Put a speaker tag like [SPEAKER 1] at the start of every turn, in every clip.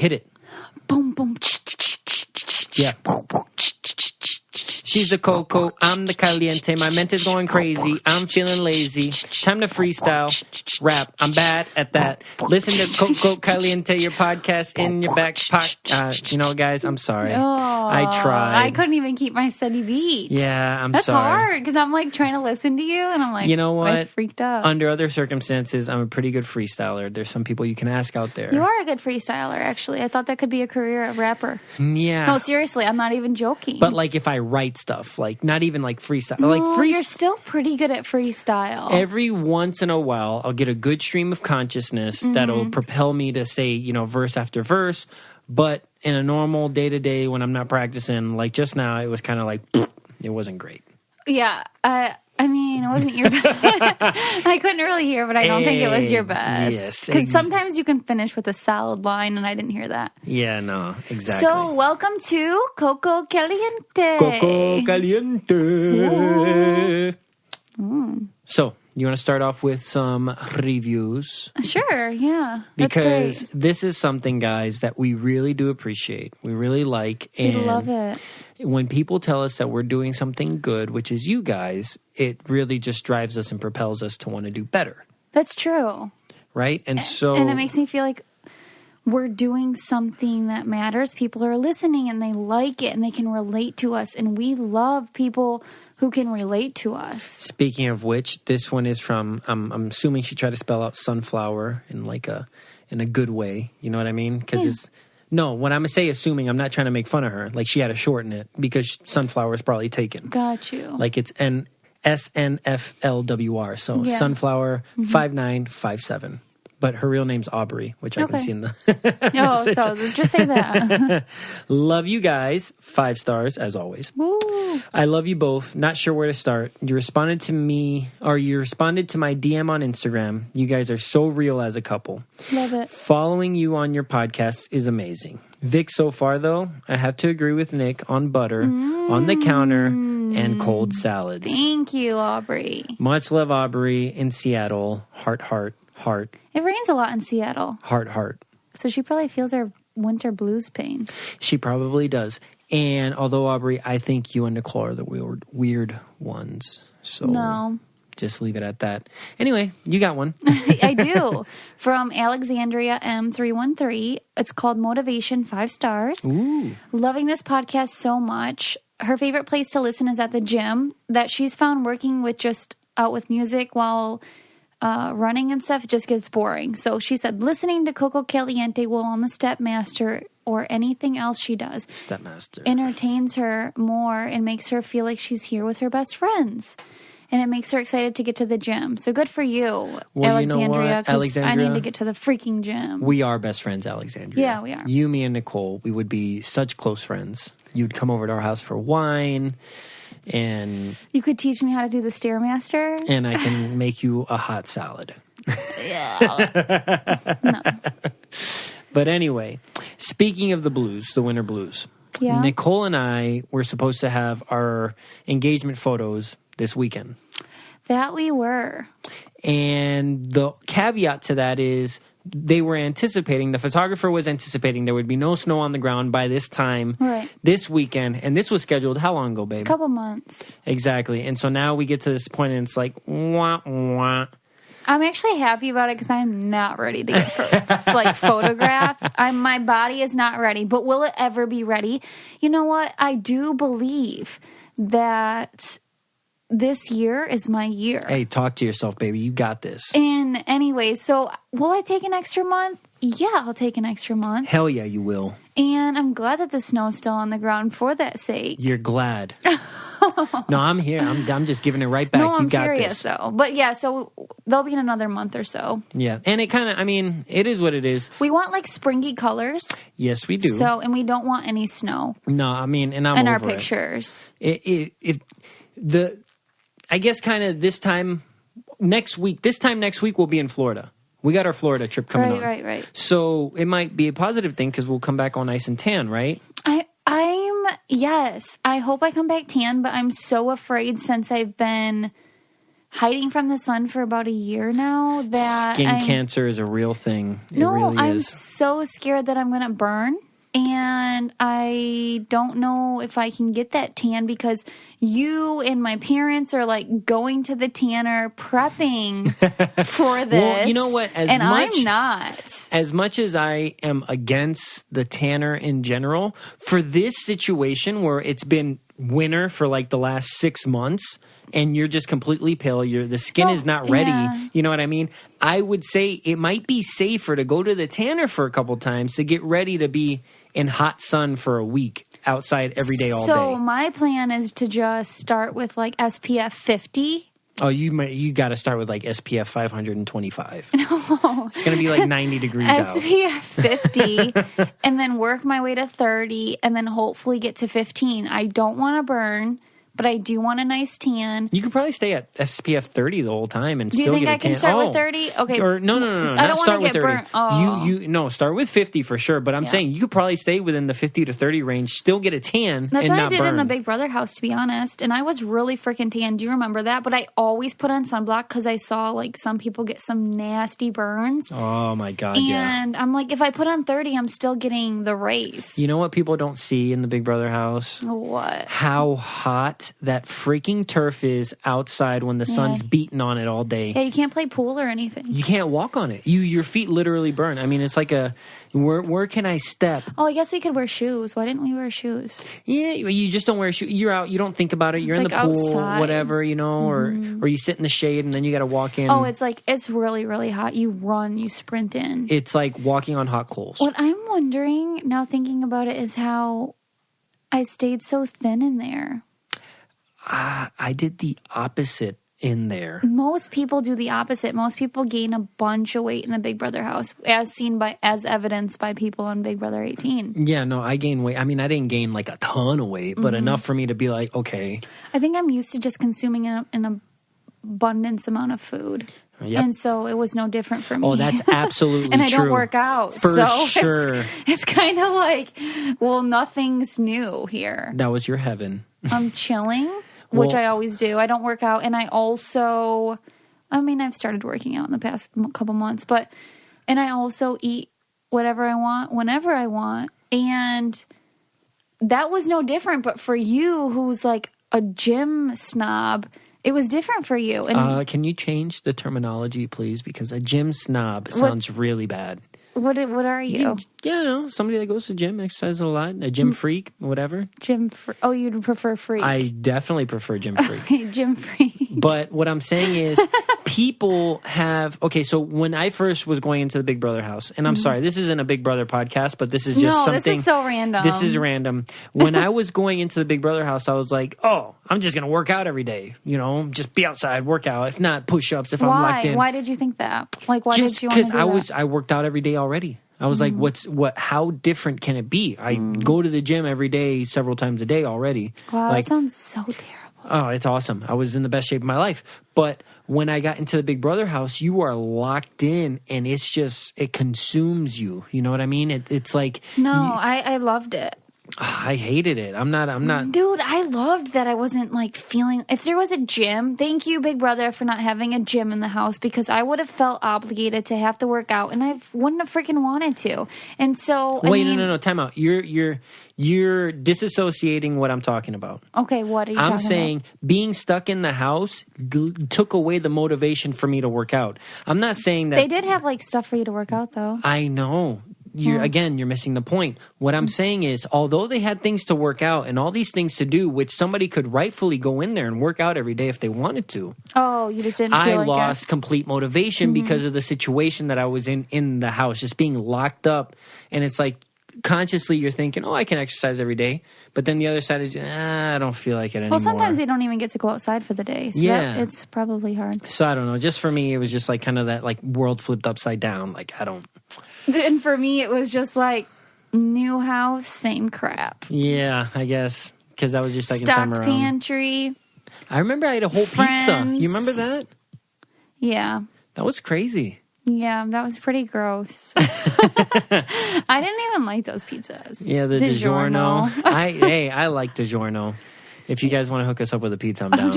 [SPEAKER 1] hit it.
[SPEAKER 2] Boom, boom.
[SPEAKER 1] Yeah. She's the Coco. I'm the Caliente. My mentor's going crazy. I'm feeling lazy. Time to freestyle. Rap. I'm bad at that. Listen to Coco Caliente, your podcast in your back pocket. You know, guys, I'm sorry.
[SPEAKER 2] Oh,
[SPEAKER 1] I tried.
[SPEAKER 2] I couldn't even keep my steady beat.
[SPEAKER 1] Yeah,
[SPEAKER 2] That's
[SPEAKER 1] sorry.
[SPEAKER 2] hard because I'm like trying to listen to you and I'm like,
[SPEAKER 1] you know what?
[SPEAKER 2] I freaked out.
[SPEAKER 1] Under other circumstances, I'm a pretty good freestyler. There's some people you can ask out there.
[SPEAKER 2] You are a good freestyler, actually. I thought that could be a career, a rapper.
[SPEAKER 1] Yeah.
[SPEAKER 2] No, seriously, I'm not even joking.
[SPEAKER 1] But like if I write stuff, like not even like freestyle.
[SPEAKER 2] No,
[SPEAKER 1] like
[SPEAKER 2] you're still pretty good at freestyle.
[SPEAKER 1] Every once in a while, I'll get a good stream of consciousness that'll propel me to say, you know, verse after verse. But in a normal day-to-day when I'm not practicing, like just now, it was kind of like, it wasn't great.
[SPEAKER 2] Yeah. I mean, it wasn't your best. I couldn't really hear, but I don't think it was your best.
[SPEAKER 1] Yes.
[SPEAKER 2] Because sometimes you can finish with a solid line, and I didn't hear that.
[SPEAKER 1] Yeah, no, exactly.
[SPEAKER 2] So, welcome to Coco Caliente.
[SPEAKER 1] Coco Caliente. So, you want to start off with some reviews?
[SPEAKER 2] Sure, yeah.
[SPEAKER 1] Because
[SPEAKER 2] that's great.
[SPEAKER 1] this is something, guys, that we really do appreciate. We really like. And
[SPEAKER 2] we love it.
[SPEAKER 1] When people tell us that we're doing something good, which is you guys, it really just drives us and propels us to want to do better.
[SPEAKER 2] That's true.
[SPEAKER 1] Right? And so...
[SPEAKER 2] And it makes me feel like we're doing something that matters. People are listening and they like it and they can relate to us. And we love people who can relate to us.
[SPEAKER 1] Speaking of which, this one is from, I'm assuming she tried to spell out sunflower in like in a good way. You know what I mean? Because it's, no, when I'm going to say assuming, I'm not trying to make fun of her. Like she had to shorten it because sunflower is probably taken.
[SPEAKER 2] Got you.
[SPEAKER 1] Like it's SNFLWR. So sunflower 5957. But her real name's Aubrey, which I can see in the message.
[SPEAKER 2] So just say that.
[SPEAKER 1] Love you guys. 5 stars, as always.
[SPEAKER 2] Woo.
[SPEAKER 1] I love you both. Not sure where to start. You responded to my DM on Instagram. You guys are so real as a couple.
[SPEAKER 2] Love it.
[SPEAKER 1] Following you on your podcast is amazing. Vic, so far, though, I have to agree with Nick on butter, on the counter, and cold salads.
[SPEAKER 2] Thank you, Aubrey.
[SPEAKER 1] Much love, Aubrey, in Seattle. Heart, heart, heart.
[SPEAKER 2] It rains a lot in Seattle.
[SPEAKER 1] Heart, heart.
[SPEAKER 2] So she probably feels her winter blues pain.
[SPEAKER 1] She probably does. And although, Aubrey, I think you and Nicole are the weird ones. So
[SPEAKER 2] no.
[SPEAKER 1] Just leave it at that. Anyway, you got one.
[SPEAKER 2] I do. From Alexandria M313. It's called Motivation, 5 stars.
[SPEAKER 1] Ooh.
[SPEAKER 2] Loving this podcast so much. Her favorite place to listen is at the gym. That she's found working with just out with music while running and stuff just gets boring. So she said listening to Coco Caliente while on the Stepmaster or anything else she does entertains her more and makes her feel like she's here with her best friends. And it makes her excited to get to the gym. So good for you, Alexandria, because I need to get to the freaking gym.
[SPEAKER 1] We are best friends, Alexandria.
[SPEAKER 2] Yeah, we are.
[SPEAKER 1] You, me, and Nicole, we would be such close friends. You'd come over to our house for wine. And
[SPEAKER 2] you could teach me how to do the Stairmaster.
[SPEAKER 1] And I can make you a hot salad.
[SPEAKER 2] Yeah. No.
[SPEAKER 1] But anyway, speaking of the blues, the winter blues.
[SPEAKER 2] Yeah.
[SPEAKER 1] Nicole and I were supposed to have our engagement photos this weekend.
[SPEAKER 2] That we were.
[SPEAKER 1] And the caveat to that is the photographer was anticipating there would be no snow on the ground by this time this weekend. And this was scheduled how long ago, babe?
[SPEAKER 2] A couple months.
[SPEAKER 1] Exactly. And so now we get to this point and it's like, wah, wah.
[SPEAKER 2] I'm actually happy about it because I'm not ready to get photographed. My body is not ready. But will it ever be ready? You know what? I do believe that this year is my year.
[SPEAKER 1] Hey, talk to yourself, baby. You got this.
[SPEAKER 2] And anyway, so will I take an extra month? Yeah, I'll take an extra month.
[SPEAKER 1] Hell yeah, you will.
[SPEAKER 2] And I'm glad that the snow's still on the ground for that sake.
[SPEAKER 1] You're glad. No, I'm here. I'm just giving it right back.
[SPEAKER 2] No, I'm
[SPEAKER 1] you got
[SPEAKER 2] serious,
[SPEAKER 1] this.
[SPEAKER 2] though. But yeah, so they'll be in another month or so.
[SPEAKER 1] Yeah. And it kind of, it is what it is.
[SPEAKER 2] We want springy colors.
[SPEAKER 1] Yes, we do.
[SPEAKER 2] So, and we don't want any snow.
[SPEAKER 1] No, and I'm
[SPEAKER 2] in
[SPEAKER 1] over
[SPEAKER 2] our pictures.
[SPEAKER 1] I guess kind of this time next week we'll be in Florida. We got our Florida trip coming on.
[SPEAKER 2] Right.
[SPEAKER 1] So it might be a positive thing because we'll come back all nice and tan, right?
[SPEAKER 2] Yes. I hope I come back tan, but I'm so afraid since I've been hiding from the sun for about a year now that
[SPEAKER 1] Skin cancer is a real thing.
[SPEAKER 2] I'm so scared that I'm going to burn. And I don't know if I can get that tan because you and my parents are like going to the tanner prepping for this.
[SPEAKER 1] Well, you know what?
[SPEAKER 2] I'm not.
[SPEAKER 1] As much as I am against the tanner in general, for this situation where it's been winter for like the last 6 months and you're just completely pale, the skin is not ready. Yeah. You know what I mean? I would say it might be safer to go to the tanner for a couple times to get ready to be in hot sun for a week outside every day, all day.
[SPEAKER 2] So my plan is to just start with like SPF 50.
[SPEAKER 1] Oh, you got to start with like SPF 525. No. It's going to be like 90 degrees
[SPEAKER 2] SPF
[SPEAKER 1] out.
[SPEAKER 2] 50 and then work my way to 30 and then hopefully get to 15. I don't want to burn, but I do want a nice tan.
[SPEAKER 1] You could probably stay at SPF 30 the whole time and still get a tan.
[SPEAKER 2] Do you think I can start with 30? Okay.
[SPEAKER 1] Or no.
[SPEAKER 2] I don't want to get burnt. Oh.
[SPEAKER 1] No, start with 50 for sure. But I'm saying you could probably stay within the 50 to 30 range, still get a tan,
[SPEAKER 2] That's
[SPEAKER 1] and
[SPEAKER 2] what
[SPEAKER 1] not
[SPEAKER 2] I did
[SPEAKER 1] burn.
[SPEAKER 2] in the Big Brother house, to be honest. And I was really freaking tan. Do you remember that? But I always put on sunblock because I saw like some people get some nasty burns.
[SPEAKER 1] Oh my God,
[SPEAKER 2] And I'm like, if I put on 30, I'm still getting the rays.
[SPEAKER 1] You know what people don't see in the Big Brother house?
[SPEAKER 2] What?
[SPEAKER 1] How hot that freaking turf is outside when the sun's beating on it all day.
[SPEAKER 2] Yeah, you can't play pool or anything.
[SPEAKER 1] You can't walk on it. Your feet literally burn. I mean, it's like where can I step?
[SPEAKER 2] Oh, I guess we could wear shoes. Why didn't we wear shoes?
[SPEAKER 1] Yeah, you just don't wear shoes. You're out. You don't think about it. You're in the pool,
[SPEAKER 2] outside.
[SPEAKER 1] Whatever, or you sit in the shade and then you got to walk in.
[SPEAKER 2] Oh, it's really, really hot. You run, you sprint in.
[SPEAKER 1] It's like walking on hot coals.
[SPEAKER 2] What I'm wondering now, thinking about it, is how I stayed so thin in there.
[SPEAKER 1] I did the opposite in there.
[SPEAKER 2] Most people do the opposite. Most people gain a bunch of weight in the Big Brother house, as evidenced by people on Big Brother 18.
[SPEAKER 1] Yeah, no, I gained weight. I mean, I didn't gain like a ton of weight, but enough for me to be like, okay.
[SPEAKER 2] I think I'm used to just consuming an abundance amount of food.
[SPEAKER 1] Yep.
[SPEAKER 2] And so it was no different for me.
[SPEAKER 1] Oh, that's absolutely true.
[SPEAKER 2] And I don't work out.
[SPEAKER 1] For sure.
[SPEAKER 2] It's kind of like, well, nothing's new here.
[SPEAKER 1] That was your heaven.
[SPEAKER 2] I'm chilling. Which I always do. I don't work out. And I also, I've started working out in the past couple months, and I also eat whatever I want, whenever I want. And that was no different. But for you, who's like a gym snob, it was different for you. And
[SPEAKER 1] can you change the terminology, please? Because a gym snob sounds really bad.
[SPEAKER 2] What are you?
[SPEAKER 1] Somebody that goes to the gym, exercises a lot, a gym freak, whatever.
[SPEAKER 2] Oh, you'd prefer freak.
[SPEAKER 1] I definitely prefer gym freak.
[SPEAKER 2] Gym freak.
[SPEAKER 1] But what I'm saying is people have... Okay, so when I first was going into the Big Brother house, and I'm sorry, this isn't a Big Brother podcast, but this is just something...
[SPEAKER 2] this is so random.
[SPEAKER 1] This is random. When I was going into the Big Brother house, I was like, oh, I'm just going to work out every day. Just be outside, work out. If not, push-ups if I'm locked in.
[SPEAKER 2] Why did you think that? Like, why
[SPEAKER 1] just
[SPEAKER 2] did you want to do that?
[SPEAKER 1] Because I worked out every day already. I was like, how different can it be? I go to the gym every day, several times a day already.
[SPEAKER 2] Wow, that sounds so terrible.
[SPEAKER 1] Oh, it's awesome. I was in the best shape of my life. But when I got into the Big Brother house, you are locked in and it consumes you. You know what I mean? It's like...
[SPEAKER 2] No, I loved it.
[SPEAKER 1] I hated it. I'm not.
[SPEAKER 2] Dude, I loved that I wasn't like feeling. If there was a gym, thank you, Big Brother, for not having a gym in the house, because I would have felt obligated to have to work out, and I wouldn't have freaking wanted to. And so,
[SPEAKER 1] no, time out. You're disassociating what I'm talking about.
[SPEAKER 2] Okay, what are you talking about?
[SPEAKER 1] I'm saying being stuck in the house took away the motivation for me to work out. I'm not saying that
[SPEAKER 2] they did have like stuff for you to work out, though.
[SPEAKER 1] I know. You're missing the point. What I'm saying is, although they had things to work out and all these things to do, which somebody could rightfully go in there and work out every day if they wanted to.
[SPEAKER 2] Oh, you just didn't feel
[SPEAKER 1] I
[SPEAKER 2] like
[SPEAKER 1] lost complete motivation because of the situation that I was in the house, just being locked up. And it's like, consciously you're thinking, oh, I can exercise every day. But then the other side is, I don't feel like it anymore.
[SPEAKER 2] Well, sometimes we don't even get to go outside for the day. So it's probably hard.
[SPEAKER 1] So I don't know. Just for me, it was just like kind of that like world flipped upside down. Like, I don't...
[SPEAKER 2] And for me, it was just like, new house, same crap.
[SPEAKER 1] Yeah, I guess. Because that was your second time around.
[SPEAKER 2] Stocked pantry.
[SPEAKER 1] I remember I had a whole pizza. You remember that?
[SPEAKER 2] Yeah.
[SPEAKER 1] That was crazy.
[SPEAKER 2] Yeah, that was pretty gross. I didn't even like those pizzas.
[SPEAKER 1] Yeah, the DiGiorno. I like DiGiorno. If you guys want to hook us up with a pizza, I'm down.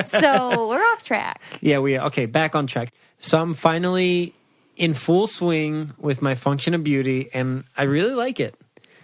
[SPEAKER 2] So we're off track.
[SPEAKER 1] Yeah, okay, back on track. So I'm finally in full swing with my Function of Beauty, and I really like it.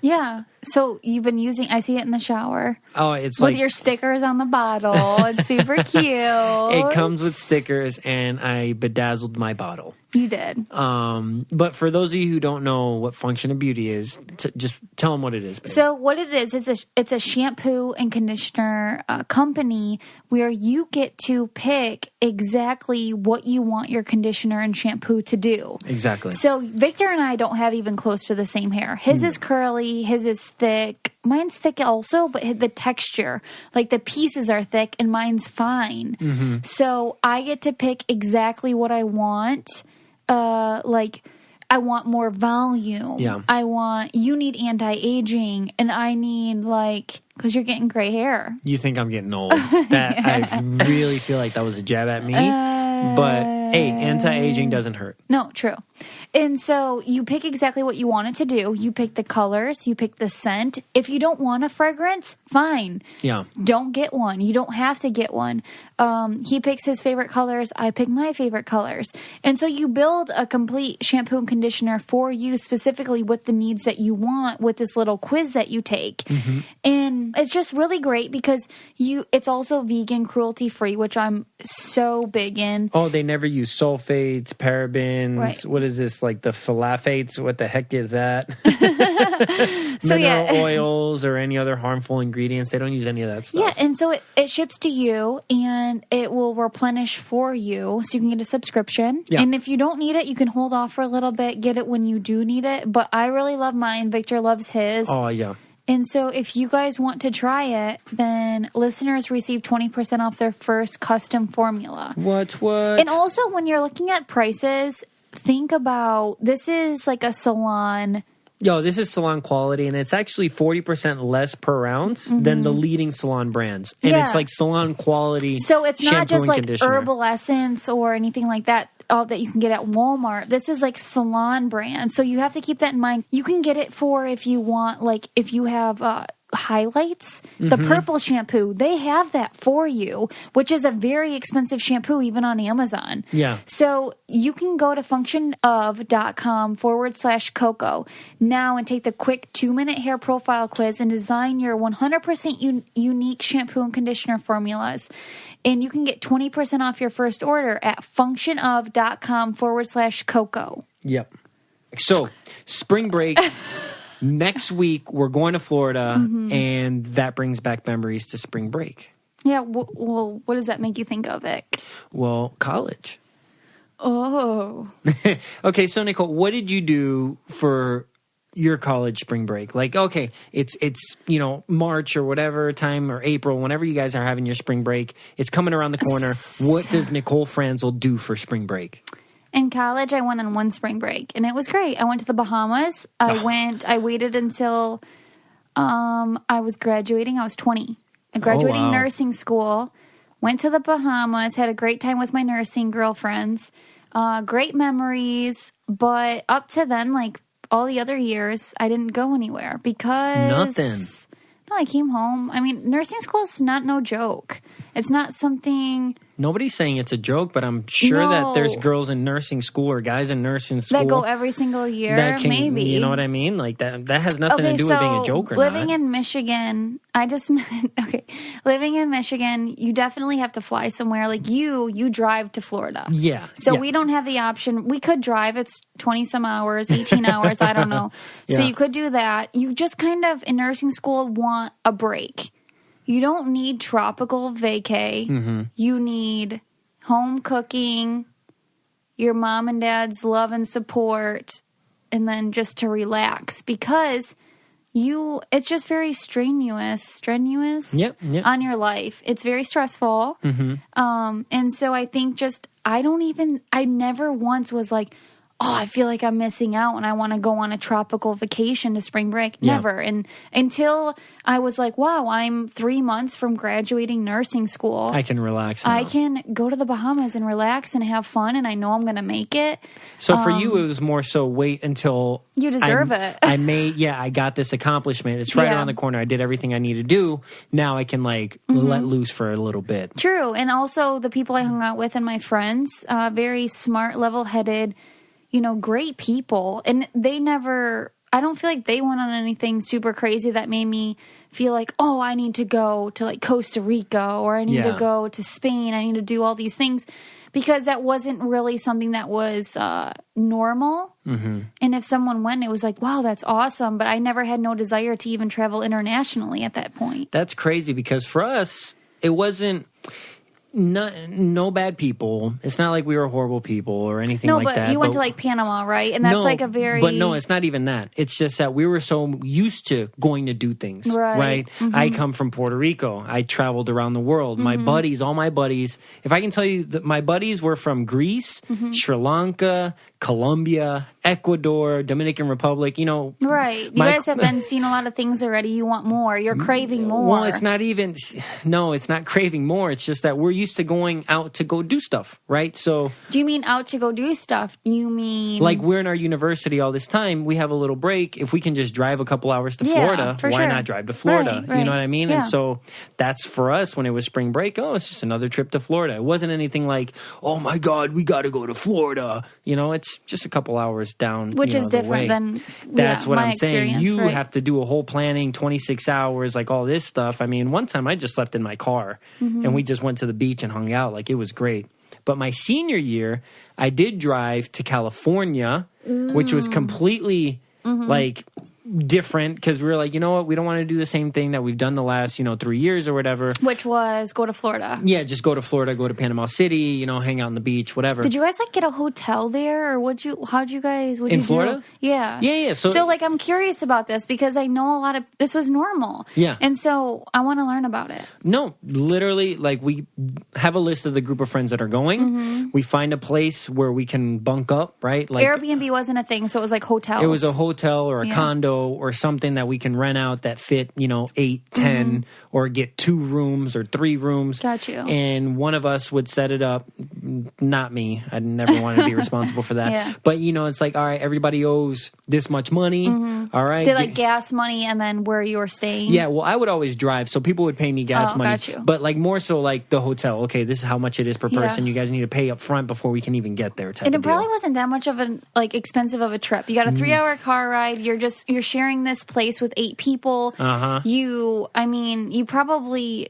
[SPEAKER 2] Yeah. So you've been using, I see it in the shower.
[SPEAKER 1] Oh, it's
[SPEAKER 2] with
[SPEAKER 1] like...
[SPEAKER 2] your stickers on the bottle. It's super cute.
[SPEAKER 1] It comes with stickers, and I bedazzled my bottle.
[SPEAKER 2] You did.
[SPEAKER 1] But for those of you who don't know what Function of Beauty is, just tell them what it is. Babe.
[SPEAKER 2] So what it is it's a shampoo and conditioner company where you get to pick exactly what you want your conditioner and shampoo to do.
[SPEAKER 1] Exactly.
[SPEAKER 2] So Victor and I don't have even close to the same hair. His is curly, his is thick. Mine's thick also, but the texture, like the pieces are thick and mine's fine. Mm-hmm. So I get to pick exactly what I want. Like I want more volume.
[SPEAKER 1] Yeah.
[SPEAKER 2] You need anti-aging, and I need because you're getting gray hair.
[SPEAKER 1] You think I'm getting old. I really feel like that was a jab at me. But hey, anti-aging doesn't hurt.
[SPEAKER 2] No, true. And so you pick exactly what you want it to do. You pick the colors. You pick the scent. If you don't want a fragrance, fine.
[SPEAKER 1] Yeah.
[SPEAKER 2] Don't get one. You don't have to get one. He picks his favorite colors. I pick my favorite colors. And so you build a complete shampoo and conditioner for you specifically with the needs that you want with this little quiz that you take. Mm-hmm. And it's just really great because it's also vegan, cruelty-free, which I'm so big in.
[SPEAKER 1] Oh, they never use sulfates, parabens.
[SPEAKER 2] Right.
[SPEAKER 1] What is this? Like the phthalates? What the heck is that?
[SPEAKER 2] So,
[SPEAKER 1] Mineral oils or any other harmful ingredients. They don't use any of that stuff.
[SPEAKER 2] Yeah, and so it ships to you and it will replenish for you so you can get a subscription. Yeah. And if you don't need it, you can hold off for a little bit, get it when you do need it. But I really love mine. Victor loves his.
[SPEAKER 1] Oh, yeah.
[SPEAKER 2] And so if you guys want to try it, then listeners receive 20% off their first custom formula.
[SPEAKER 1] What?
[SPEAKER 2] And also when you're looking at prices, think about this is like a salon.
[SPEAKER 1] This is salon quality, and it's actually 40% less per ounce than the leading salon brands. And it's like salon quality.
[SPEAKER 2] So it's not just like
[SPEAKER 1] conditioner.
[SPEAKER 2] Herbal Essence or anything like that. All that you can get at Walmart. This is like salon brand. So you have to keep that in mind. You can get it for if you want, like if you have highlights, the purple shampoo, they have that for you, which is a very expensive shampoo even on Amazon.
[SPEAKER 1] Yeah.
[SPEAKER 2] So you can go to functionof.com/Coco now and take the quick 2-minute hair profile quiz and design your 100% unique shampoo and conditioner formulas. And you can get 20% off your first order at functionof.com/Coco.
[SPEAKER 1] Yep. So, spring break. Next week, we're going to Florida, and that brings back memories to spring break.
[SPEAKER 2] Yeah, well, what does that make you think of, Vic?
[SPEAKER 1] Well, college.
[SPEAKER 2] Oh.
[SPEAKER 1] Okay, so Nicole, what did you do for your college spring break? Like, okay, it's March or whatever time, or April, whenever you guys are having your spring break, it's coming around the corner. What does Nicole Franzel do for spring break?
[SPEAKER 2] In college, I went on one spring break, and it was great. I went to the Bahamas. I waited until I was graduating. I was 20. I graduated nursing school, went to the Bahamas, had a great time with my nursing girlfriends. Great memories. But up to then, like all the other years, I didn't go anywhere because...
[SPEAKER 1] Nothing.
[SPEAKER 2] No, I came home. I mean, nursing school is not no joke. It's not something...
[SPEAKER 1] Nobody's saying it's a joke, but I'm sure that there's girls in nursing school or guys in nursing school
[SPEAKER 2] that go every single year. Maybe,
[SPEAKER 1] you know what I mean. Like that has nothing to do with being a joke or
[SPEAKER 2] living
[SPEAKER 1] not.
[SPEAKER 2] in Michigan, living in Michigan, you definitely have to fly somewhere. Like you drive to Florida.
[SPEAKER 1] Yeah.
[SPEAKER 2] So we don't have the option. We could drive. It's 20 some hours, 18 hours. I don't know. Yeah. So you could do that. You just kind of in nursing school want a break. You don't need tropical vacay. Mm-hmm. You need home cooking, your mom and dad's love and support, and then just to relax because it's just very strenuous on your life. It's very stressful. Mm-hmm. And so I think I never once was like, I feel like I'm missing out and I want to go on a tropical vacation to spring break.
[SPEAKER 1] Yeah.
[SPEAKER 2] Never. And until I was like, wow, I'm 3 months from graduating nursing school.
[SPEAKER 1] I can relax now.
[SPEAKER 2] I can go to the Bahamas and relax and have fun, and I know I'm going to make it.
[SPEAKER 1] So for you, it was more so wait until
[SPEAKER 2] you deserve it.
[SPEAKER 1] I got this accomplishment. It's right around the corner. I did everything I need to do. Now I can like let loose for a little bit.
[SPEAKER 2] True. And also the people I hung out with and my friends, very smart, level-headed, great people. And I don't feel like they went on anything super crazy that made me feel like, I need to go to like Costa Rica, or I need to go to Spain. I need to do all these things, because that wasn't really something that was normal. Mm-hmm. And if someone went, it was like, wow, that's awesome. But I never had no desire to even travel internationally at that point.
[SPEAKER 1] That's crazy, because for us, it wasn't... No bad people. It's not like we were horrible people or anything like that.
[SPEAKER 2] No, but you went to like Panama, right? And that's like a very...
[SPEAKER 1] But no, it's not even that. It's just that we were so used to going to do things, right? Mm-hmm. I come from Puerto Rico. I traveled around the world. My buddies, all my buddies, if I can tell you that my buddies were from Greece, Sri Lanka, Colombia, Ecuador, Dominican Republic,
[SPEAKER 2] Right. You guys have been seeing a lot of things already. You want more. You're craving more.
[SPEAKER 1] Well, it's not craving more. It's just that we're used to going out to go do stuff, right? So...
[SPEAKER 2] Do you mean out to go do stuff? You mean...
[SPEAKER 1] Like, we're in our university all this time. We have a little break. If we can just drive a couple hours to Florida, why not drive to Florida? Right. You know what I mean? Yeah. And so that's for us when it was spring break. It's just another trip to Florida. It wasn't anything like, oh my God, we got to go to Florida. It's just a couple hours down.
[SPEAKER 2] Which is different than
[SPEAKER 1] that's what I'm saying. You
[SPEAKER 2] right?
[SPEAKER 1] have to do a whole planning, 26 hours, like all this stuff. I mean, one time I just slept in my car and we just went to the beach and hung out. Like, it was great. But my senior year, I did drive to California, which was completely like different, because we were like, you know what, we don't want to do the same thing that we've done the last 3 years or whatever,
[SPEAKER 2] which was go to Florida.
[SPEAKER 1] Just go to Florida, go to Panama City, hang out on the beach, whatever.
[SPEAKER 2] Did you guys like get a hotel there, or how'd you guys in
[SPEAKER 1] Florida? Yeah
[SPEAKER 2] so like, I'm curious about this, because I know this was normal, and so I want to learn about it.
[SPEAKER 1] No, literally, like, we have a list of the group of friends that are going. We find a place where we can bunk up, right? Like,
[SPEAKER 2] Airbnb wasn't a thing, so it was like hotels.
[SPEAKER 1] It was a hotel or a condo or something that we can rent out that fit 8, 10, or get 2 rooms or 3 rooms.
[SPEAKER 2] Got you.
[SPEAKER 1] And one of us would set it up. Not me. I never wanted to be responsible for that. But it's like, all right, everybody owes this much money. All right,
[SPEAKER 2] did like gas money, and then where you were staying.
[SPEAKER 1] Well, I would always drive, so people would pay me gas money.
[SPEAKER 2] Got you.
[SPEAKER 1] But like, more so like the hotel. Okay, this is how much it is per person. You guys need to pay up front before we can even get there.
[SPEAKER 2] And it probably wasn't that much of an expensive of a trip. You got a 3-hour car ride. You're sharing this place with 8 people. You probably...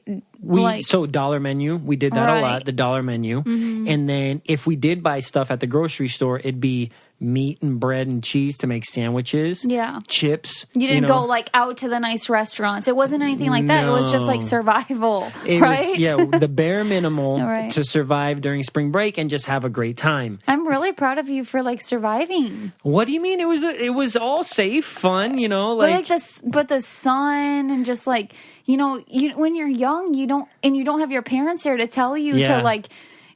[SPEAKER 1] So dollar menu, we did that a lot, the dollar menu. And then if we did buy stuff at the grocery store, it'd be meat and bread and cheese to make sandwiches. Chips.
[SPEAKER 2] You didn't go like out to the nice restaurants. It wasn't anything like that.
[SPEAKER 1] No.
[SPEAKER 2] It was just like survival.
[SPEAKER 1] It was the bare minimal to survive during spring break and just have a great time.
[SPEAKER 2] I'm really proud of you for like surviving.
[SPEAKER 1] What do you mean? It was all safe, fun,
[SPEAKER 2] But the sun and just like, when you're young, you don't have your parents there to tell you to like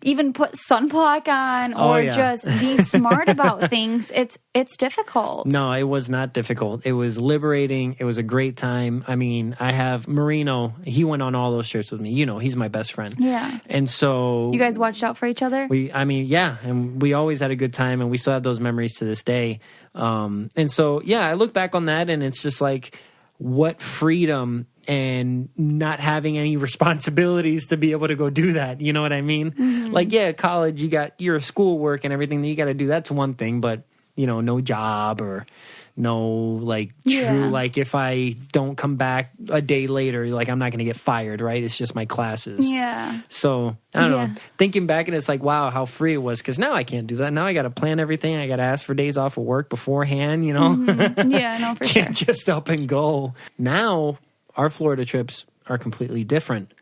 [SPEAKER 2] even put sunblock on or just be smart about things. It's difficult.
[SPEAKER 1] No, it was not difficult. It was liberating. It was a great time. I mean, I have Marino. He went on all those trips with me. he's my best friend.
[SPEAKER 2] Yeah.
[SPEAKER 1] And so...
[SPEAKER 2] You guys watched out for each other?
[SPEAKER 1] And we always had a good time, and we still have those memories to this day. And so, I look back on that, and it's just like, what freedom and not having any responsibilities to be able to go do that. You know what I mean? Like, college, you got your schoolwork and everything that you got to do. That's one thing, but, no job or no, like, true, like, if I don't come back a day later, like, I'm not going to get fired, right? It's just my classes.
[SPEAKER 2] Yeah.
[SPEAKER 1] So, I don't know. Thinking back, and it's like, wow, how free it was. Because now I can't do that. Now I got to plan everything. I got to ask for days off of work beforehand,
[SPEAKER 2] Yeah, I know for sure.
[SPEAKER 1] Can't just up and go. Now... Our Florida trips are completely different,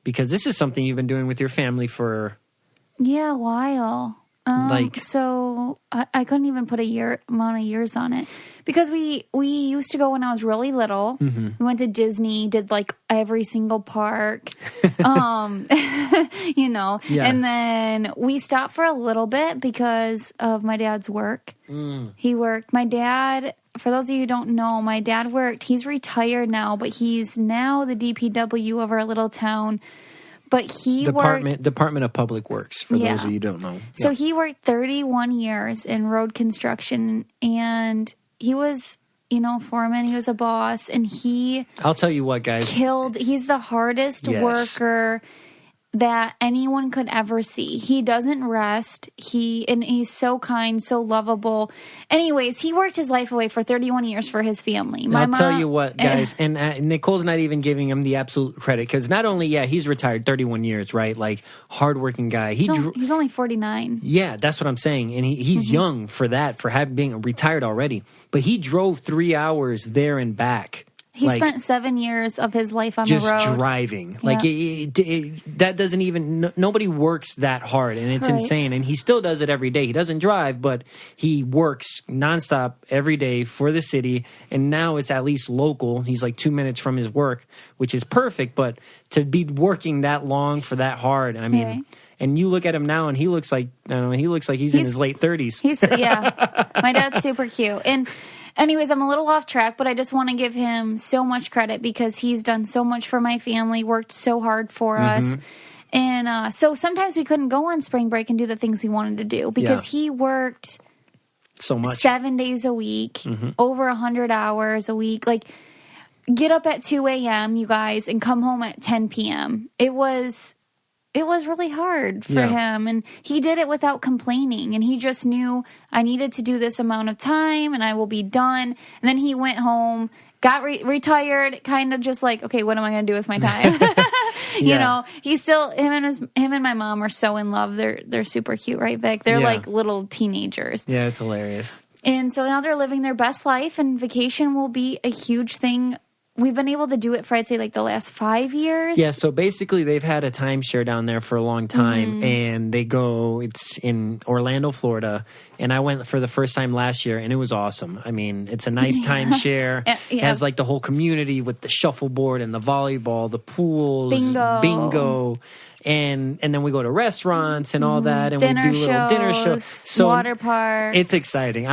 [SPEAKER 1] because this is something you've been doing with your family for...
[SPEAKER 2] a while. So I couldn't even put amount of years on it because we used to go when I was really little. We went to Disney, did like every single park, and then we stopped for a little bit because of my dad's work. He worked. My dad, for those of you who don't know, my dad worked. He's retired now, but he's now the DPW of our little town. But he worked...
[SPEAKER 1] Department of Public Works, for those of you who don't know.
[SPEAKER 2] So he worked 31 years in road construction, and he was, foreman. He was a boss, and
[SPEAKER 1] I'll tell you what, guys.
[SPEAKER 2] He's the hardest worker that anyone could ever see. He doesn't rest. And he's so kind, so lovable. Anyways, he worked his life away for 31 years for his family.
[SPEAKER 1] I'll tell you what, guys, and Nicole's not even giving him the absolute credit because not only, he's retired 31 years, right? Like, hardworking guy. He's
[SPEAKER 2] only 49.
[SPEAKER 1] Yeah, that's what I'm saying. And he's young for that, for being retired already. But he drove 3 hours there and back.
[SPEAKER 2] He spent 7 years of his life on the road.
[SPEAKER 1] Just driving. Like, that doesn't even... Nobody works that hard, and it's insane. And he still does it every day. He doesn't drive, but he works nonstop every day for the city. And now it's at least local. He's like 2 minutes from his work, which is perfect. But to be working that long for that hard, I mean... Right. And you look at him now, and he looks like... I don't know, he looks like he's in his late 30s.
[SPEAKER 2] My dad's super cute. And... Anyways, I'm a little off track, but I just want to give him so much credit because he's done so much for my family, worked so hard for us. And so sometimes we couldn't go on spring break and do the things we wanted to do because he worked
[SPEAKER 1] so much,
[SPEAKER 2] 7 days a week, over 100 hours a week. Like, get up at 2 a.m., you guys, and come home at 10 p.m. It was really hard for him, and he did it without complaining, and he just knew I needed to do this amount of time and I will be done. And then he went home, got retired, kind of just like, okay, what am I going to do with my time? He's still, him and my mom are so in love. They're super cute, right, Vic? They're like little teenagers.
[SPEAKER 1] Yeah, it's hilarious.
[SPEAKER 2] And so now they're living their best life, and vacation will be a huge thing. We've been able to do it for, I'd say, like the last 5 years.
[SPEAKER 1] Yeah, so basically they've had a timeshare down there for a long time, and it's in Orlando, Florida, and I went for the first time last year, and it was awesome. I mean, it's a nice timeshare. It has like the whole community with the shuffleboard and the volleyball, the pools, bingo. And then we go to restaurants and all that, and we do little dinner shows, so
[SPEAKER 2] water parks.
[SPEAKER 1] It's exciting.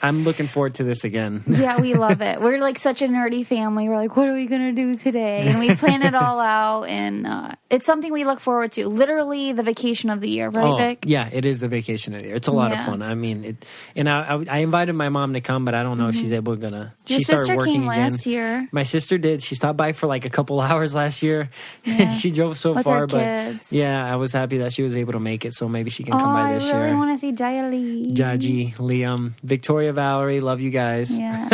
[SPEAKER 1] I'm looking forward to this again.
[SPEAKER 2] Yeah, we love it. We're like such a nerdy family. We're like, what are we going to do today? And we plan it all out, and it's something we look forward to. Literally the vacation of the year, right, Vic?
[SPEAKER 1] Yeah, it is the vacation of the year. It's a lot of fun. I mean, I invited my mom to come, but I don't know if she's able to.
[SPEAKER 2] Your sister came last year.
[SPEAKER 1] My sister did. She stopped by for like a couple hours last year. Yeah. She drove so
[SPEAKER 2] with
[SPEAKER 1] far,
[SPEAKER 2] her
[SPEAKER 1] but
[SPEAKER 2] kids.
[SPEAKER 1] Yeah, I was happy that she was able to make it. So maybe she can come by this year.
[SPEAKER 2] I really want to see
[SPEAKER 1] Jaji, Liam, Victoria, Valerie, love you guys.
[SPEAKER 2] Yeah.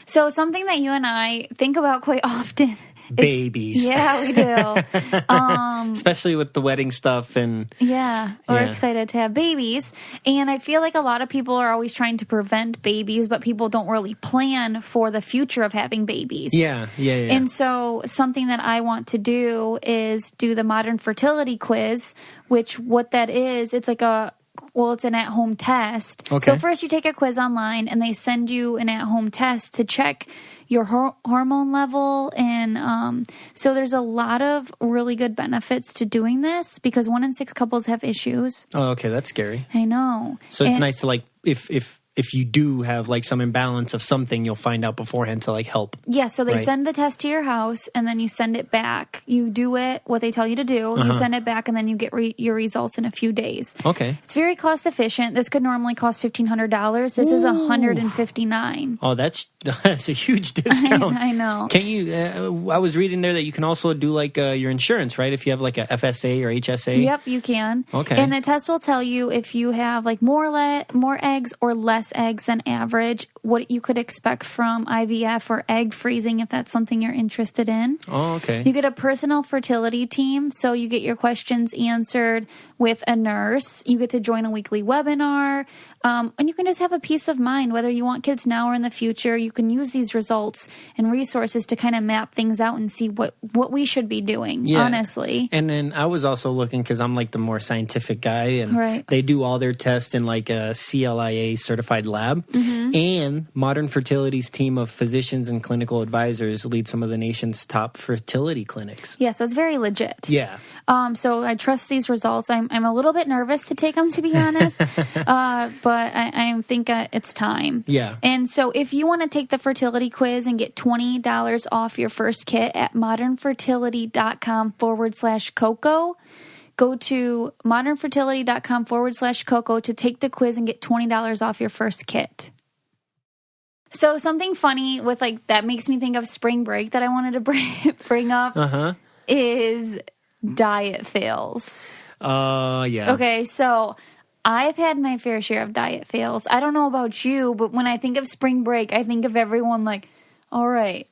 [SPEAKER 2] So something that you and I think about quite often is
[SPEAKER 1] babies.
[SPEAKER 2] Yeah, we do.
[SPEAKER 1] Especially with the wedding stuff and
[SPEAKER 2] we're excited to have babies. And I feel like a lot of people are always trying to prevent babies, but people don't really plan for the future of having babies.
[SPEAKER 1] Yeah.
[SPEAKER 2] And so something that I want to do is do the modern fertility quiz, which what that is, it's like it's an at-home test.
[SPEAKER 1] Okay.
[SPEAKER 2] So first you take a quiz online, and they send you an at-home test to check your hormone level. And so there's a lot of really good benefits to doing this because 1 in 6 couples have issues.
[SPEAKER 1] Oh, okay. That's scary.
[SPEAKER 2] I know.
[SPEAKER 1] So it's nice to like, if you do have like some imbalance of something, you'll find out beforehand to like help.
[SPEAKER 2] Yeah, so they send the test to your house, and then you send it back. You do what they tell you to do. You send it back, and then you get your results in a few days.
[SPEAKER 1] Okay.
[SPEAKER 2] It's very cost efficient. This could normally cost $1,500. This is $159.
[SPEAKER 1] Oh, that's a huge discount.
[SPEAKER 2] I know.
[SPEAKER 1] Can you? I was reading there that you can also do like your insurance, right? If you have like a FSA or HSA.
[SPEAKER 2] Yep, you can.
[SPEAKER 1] Okay.
[SPEAKER 2] And the test will tell you if you have like more eggs or less eggs than average, what you could expect from IVF or egg freezing if that's something you're interested in.
[SPEAKER 1] Oh, okay.
[SPEAKER 2] You get a personal fertility team, so you get your questions answered with a nurse. You get to join a weekly webinar, and you can just have a peace of mind, whether you want kids now or in the future. You can use these results and resources to kind of map things out and see what we should be doing, honestly.
[SPEAKER 1] And then I was also looking, because I'm like the more scientific guy, and they do all their tests in like a CLIA certified lab. And Modern Fertility's team of physicians and clinical advisors lead some of the nation's top fertility clinics.
[SPEAKER 2] Yeah, so it's very legit.
[SPEAKER 1] Yeah.
[SPEAKER 2] So I trust these results. I'm a little bit nervous to take them, to be honest, but I think it's time.
[SPEAKER 1] Yeah.
[SPEAKER 2] And so if you want to take the fertility quiz and get $20 off your first kit at modernfertility.com/Coco, go to modernfertility.com/Coco to take the quiz and get $20 off your first kit. So something funny with like that makes me think of spring break that I wanted to bring up is diet fails.
[SPEAKER 1] Yeah.
[SPEAKER 2] Okay, so I've had my fair share of diet fails. I don't know about you, but when I think of spring break, I think of everyone like, all right,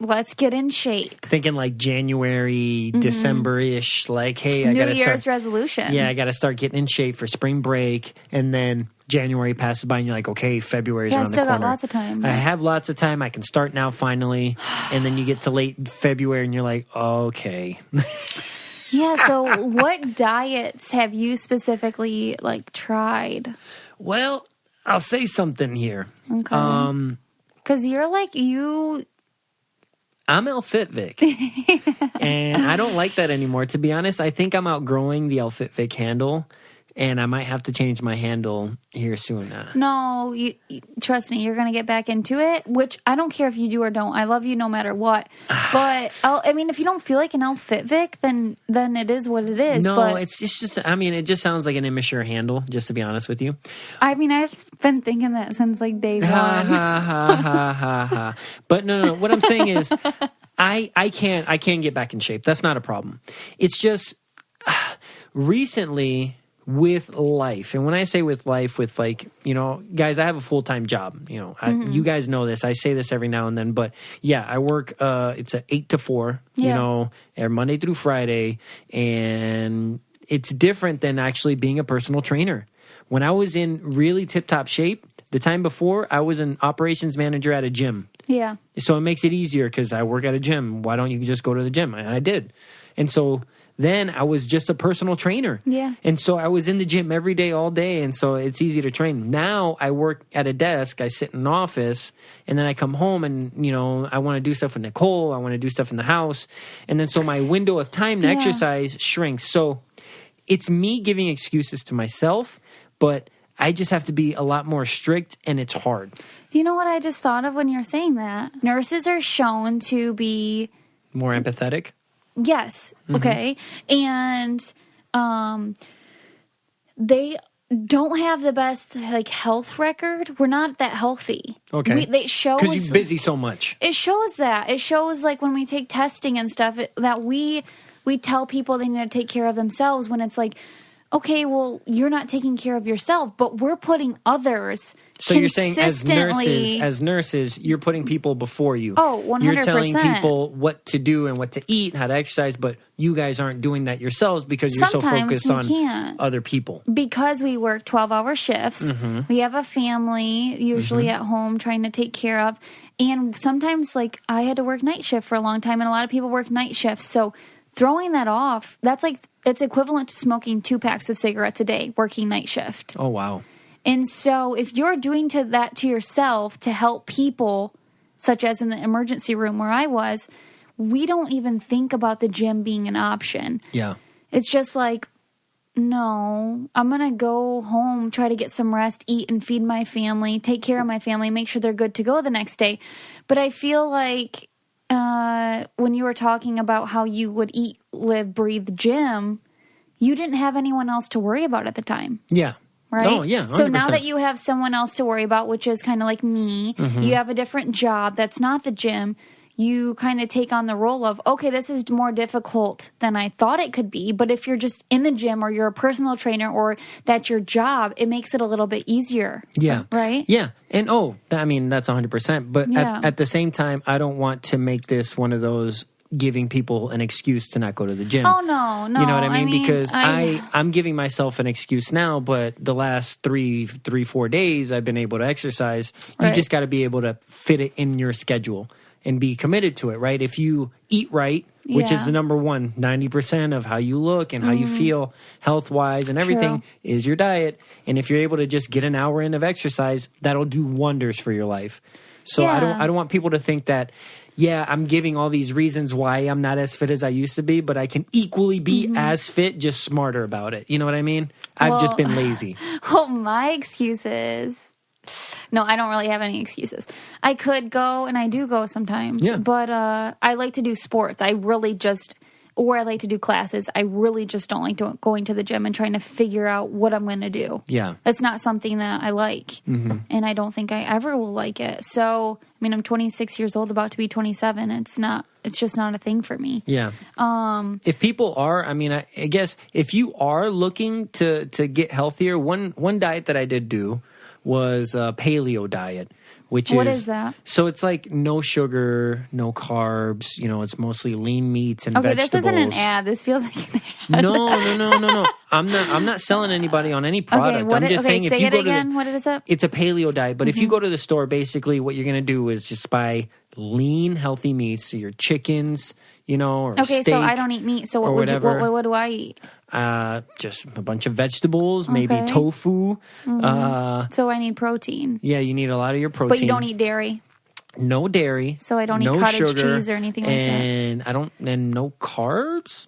[SPEAKER 2] let's get in shape.
[SPEAKER 1] Thinking like January, December-ish, like, hey, I
[SPEAKER 2] New
[SPEAKER 1] got to
[SPEAKER 2] Year's
[SPEAKER 1] start
[SPEAKER 2] resolution.
[SPEAKER 1] Yeah, I got to start getting in shape for spring break, and then January passes by, and you're like, okay, February's around the corner.
[SPEAKER 2] I still got lots of time.
[SPEAKER 1] I have lots of time. I can start now, finally. And then you get to late February, and you're like, okay.
[SPEAKER 2] Yeah. So, what diets have you specifically like tried?
[SPEAKER 1] Well, I'll say something here.
[SPEAKER 2] Okay. Because you're like
[SPEAKER 1] I'm Fit Vic, and I don't like that anymore. To be honest, I think I'm outgrowing the Fit Vic handle, and I might have to change my handle here soon.
[SPEAKER 2] No, you trust me, you're going to get back into it, which I don't care if you do or don't. I love you no matter what. But, I mean, if you don't feel like an Fit Vic, then it is what it is.
[SPEAKER 1] No,
[SPEAKER 2] but,
[SPEAKER 1] it's just, I mean, it just sounds like an immature handle, just to be honest with you.
[SPEAKER 2] I mean, I've been thinking that since like day one.
[SPEAKER 1] Ha, ha, ha, ha, ha, ha. But no. What I'm saying is, I can't get back in shape. That's not a problem. It's just recently with life, and when I say with life, with like, you know, guys, I have a full-time job. You know, you guys know this. I say this every now and then, but yeah, I work. It's a 8 to 4. You know, every Monday through Friday, and it's different than actually being a personal trainer. When I was in really tip-top shape, the time before, I was an operations manager at a gym.
[SPEAKER 2] Yeah.
[SPEAKER 1] So it makes it easier because I work at a gym. Why don't you just go to the gym? And I did. And so then I was just a personal trainer.
[SPEAKER 2] Yeah.
[SPEAKER 1] And so I was in the gym every day, all day. And so it's easy to train. Now I work at a desk. I sit in an office. And then I come home and, you know, I want to do stuff with Nicole. I want to do stuff in the house. And then so my window of time to exercise shrinks. So it's me giving excuses to myself. But I just have to be a lot more strict, and it's hard.
[SPEAKER 2] Do you know what I just thought of when you're saying that? Nurses are shown to be
[SPEAKER 1] more empathetic.
[SPEAKER 2] Yes. Okay. And they don't have the best like health record. We're not that healthy.
[SPEAKER 1] Okay.
[SPEAKER 2] It shows
[SPEAKER 1] because you're busy so much.
[SPEAKER 2] It shows that. It shows like when we take testing and stuff that we tell people they need to take care of themselves when it's like, okay, well, you're not taking care of yourself, but we're putting others.
[SPEAKER 1] So you're saying as nurses, you're putting people before you.
[SPEAKER 2] Oh, 100%.
[SPEAKER 1] You're telling people what to do and what to eat, how to exercise, but you guys aren't doing that yourselves because you're
[SPEAKER 2] Sometimes
[SPEAKER 1] so focused on other people.
[SPEAKER 2] Because we work 12-hour shifts. We have a family usually at home trying to take care of. And sometimes, like, I had to work night shift for a long time, and a lot of people work night shifts. So throwing that off, that's like, it's equivalent to smoking 2 packs of cigarettes a day, working night shift.
[SPEAKER 1] Oh, wow.
[SPEAKER 2] And so if you're doing that to yourself to help people, such as in the emergency room where I was, we don't even think about the gym being an option.
[SPEAKER 1] Yeah.
[SPEAKER 2] It's just like, no, I'm going to go home, try to get some rest, eat and feed my family, take care of my family, make sure they're good to go the next day. But I feel like when you were talking about how you would eat, live, breathe gym, you didn't have anyone else to worry about at the time.
[SPEAKER 1] Yeah.
[SPEAKER 2] Right?
[SPEAKER 1] Oh, yeah. 100%.
[SPEAKER 2] So now that you have someone else to worry about, which is kind of like me, you have a different job that's not the gym, you kind of take on the role of, okay, this is more difficult than I thought it could be. But if you're just in the gym or you're a personal trainer or that's your job, it makes it a little bit easier.
[SPEAKER 1] Yeah.
[SPEAKER 2] Right?
[SPEAKER 1] Yeah. And, I mean, that's 100%. But at the same time, I don't want to make this one of those giving people an excuse to not go to the gym.
[SPEAKER 2] Oh, no.
[SPEAKER 1] You know what I mean? Because I'm giving myself an excuse now, but the last 4 days I've been able to exercise. You just got to be able to fit it in your schedule and be committed to it, right? If you eat right, which is the number one, 90% of how you look and how you feel health-wise and everything is your diet. And if you're able to just get an hour in of exercise, that'll do wonders for your life. So I don't want people to think that, I'm giving all these reasons why I'm not as fit as I used to be, but I can equally be as fit, just smarter about it. You know what I mean? I've just been lazy.
[SPEAKER 2] Well, my excuses... No, I don't really have any excuses. I could go, and I do go sometimes, but I like to do sports. I like to do classes. I really just don't like going to the gym and trying to figure out what I'm going to do. Yeah. That's not something that I like, and I don't think I ever will like it. So, I mean, I'm 26 years old, about to be 27. It's just not a thing for me. Yeah.
[SPEAKER 1] If people are, I mean, I guess if you are looking to get healthier, one diet that I did do was a paleo diet,
[SPEAKER 2] what is that?
[SPEAKER 1] So it's like no sugar, no carbs. You know, it's mostly lean meats and vegetables.
[SPEAKER 2] This isn't an ad. This feels like an ad.
[SPEAKER 1] No. I'm not selling anybody on any product. I'm just saying if you go to
[SPEAKER 2] what is it?
[SPEAKER 1] It's a paleo diet, but if you go to the store, basically what you're going to do is just buy lean, healthy meats. So your chickens, or steak.
[SPEAKER 2] So I don't eat meat. So what do I eat?
[SPEAKER 1] Just a bunch of vegetables, maybe tofu.
[SPEAKER 2] So I need protein.
[SPEAKER 1] Yeah, you need a lot of your protein.
[SPEAKER 2] But you don't eat dairy.
[SPEAKER 1] No dairy.
[SPEAKER 2] So I don't eat cottage
[SPEAKER 1] sugar,
[SPEAKER 2] cheese or anything like that.
[SPEAKER 1] And no carbs,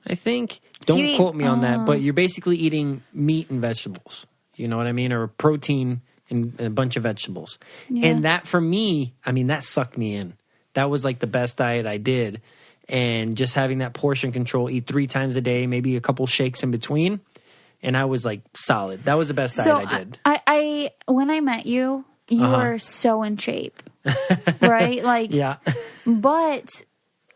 [SPEAKER 1] I think. Don't quote me on that, but you're basically eating meat and vegetables. You know what I mean? Or protein and a bunch of vegetables. Yeah. And that for me, I mean, that sucked me in. That was like the best diet I did. And just having that portion control, eat 3 times a day, maybe a couple shakes in between. And I was like solid. That was the best diet I did.
[SPEAKER 2] I when I met you, you were so in shape, right? Like, but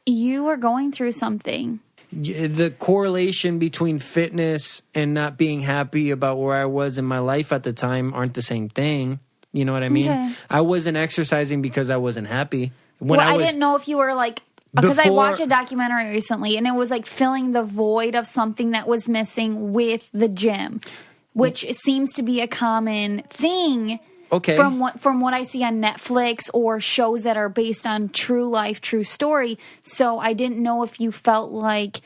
[SPEAKER 2] you were going through something.
[SPEAKER 1] The correlation between fitness and not being happy about where I was in my life at the time aren't the same thing. You know what I mean? Okay. I wasn't exercising because I wasn't happy.
[SPEAKER 2] I didn't know if you were like... Because I watched a documentary recently, and it was like filling the void of something that was missing with the gym, which seems to be a common thing. Okay. From what I see on Netflix or shows that are based on true life, true story. So I didn't know if you felt like,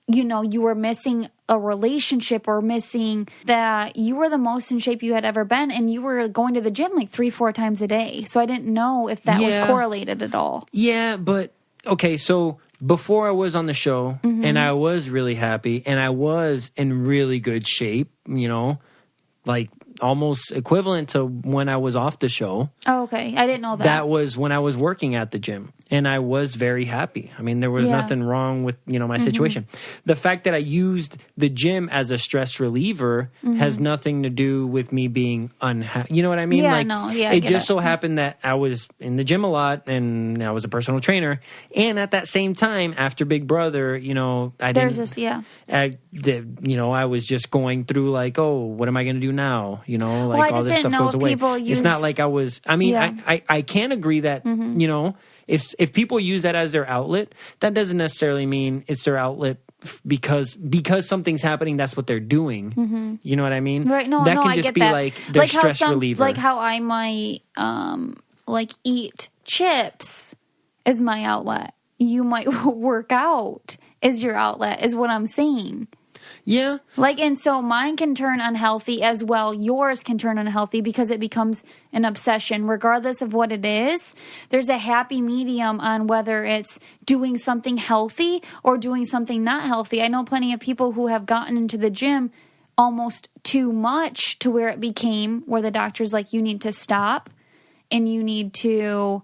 [SPEAKER 2] you were missing a relationship or missing that you were the most in shape you had ever been, and you were going to the gym like 3-4 times a day. So I didn't know if that was correlated at all.
[SPEAKER 1] Yeah, but... Okay, so before I was on the show, and I was really happy, and I was in really good shape, like almost equivalent to when I was off the show.
[SPEAKER 2] Oh, okay. I didn't know that.
[SPEAKER 1] That was when I was working at the gym, and I was very happy. I mean, there was nothing wrong with, my situation. The fact that I used the gym as a stress reliever has nothing to do with me being unhappy. You know what I mean?
[SPEAKER 2] Yeah,
[SPEAKER 1] it just so happened that I was in the gym a lot, and I was a personal trainer. And at that same time, after Big Brother, I was just going through like, oh, what am I going to do now? All this stuff goes away. It's not like I was, I can agree that, if people use that as their outlet, that doesn't necessarily mean it's their outlet because something's happening. That's what they're doing. You know what I mean?
[SPEAKER 2] Right. No,
[SPEAKER 1] that can
[SPEAKER 2] just
[SPEAKER 1] I get
[SPEAKER 2] be
[SPEAKER 1] that. Like their stress reliever.
[SPEAKER 2] Like how I might eat chips as my outlet. You might work out as your outlet, is what I'm saying.
[SPEAKER 1] Yeah.
[SPEAKER 2] And so mine can turn unhealthy as well. Yours can turn unhealthy because it becomes an obsession. Regardless of what it is, there's a happy medium on whether it's doing something healthy or doing something not healthy. I know plenty of people who have gotten into the gym almost too much to where it became where the doctor's like, you need to stop and you need to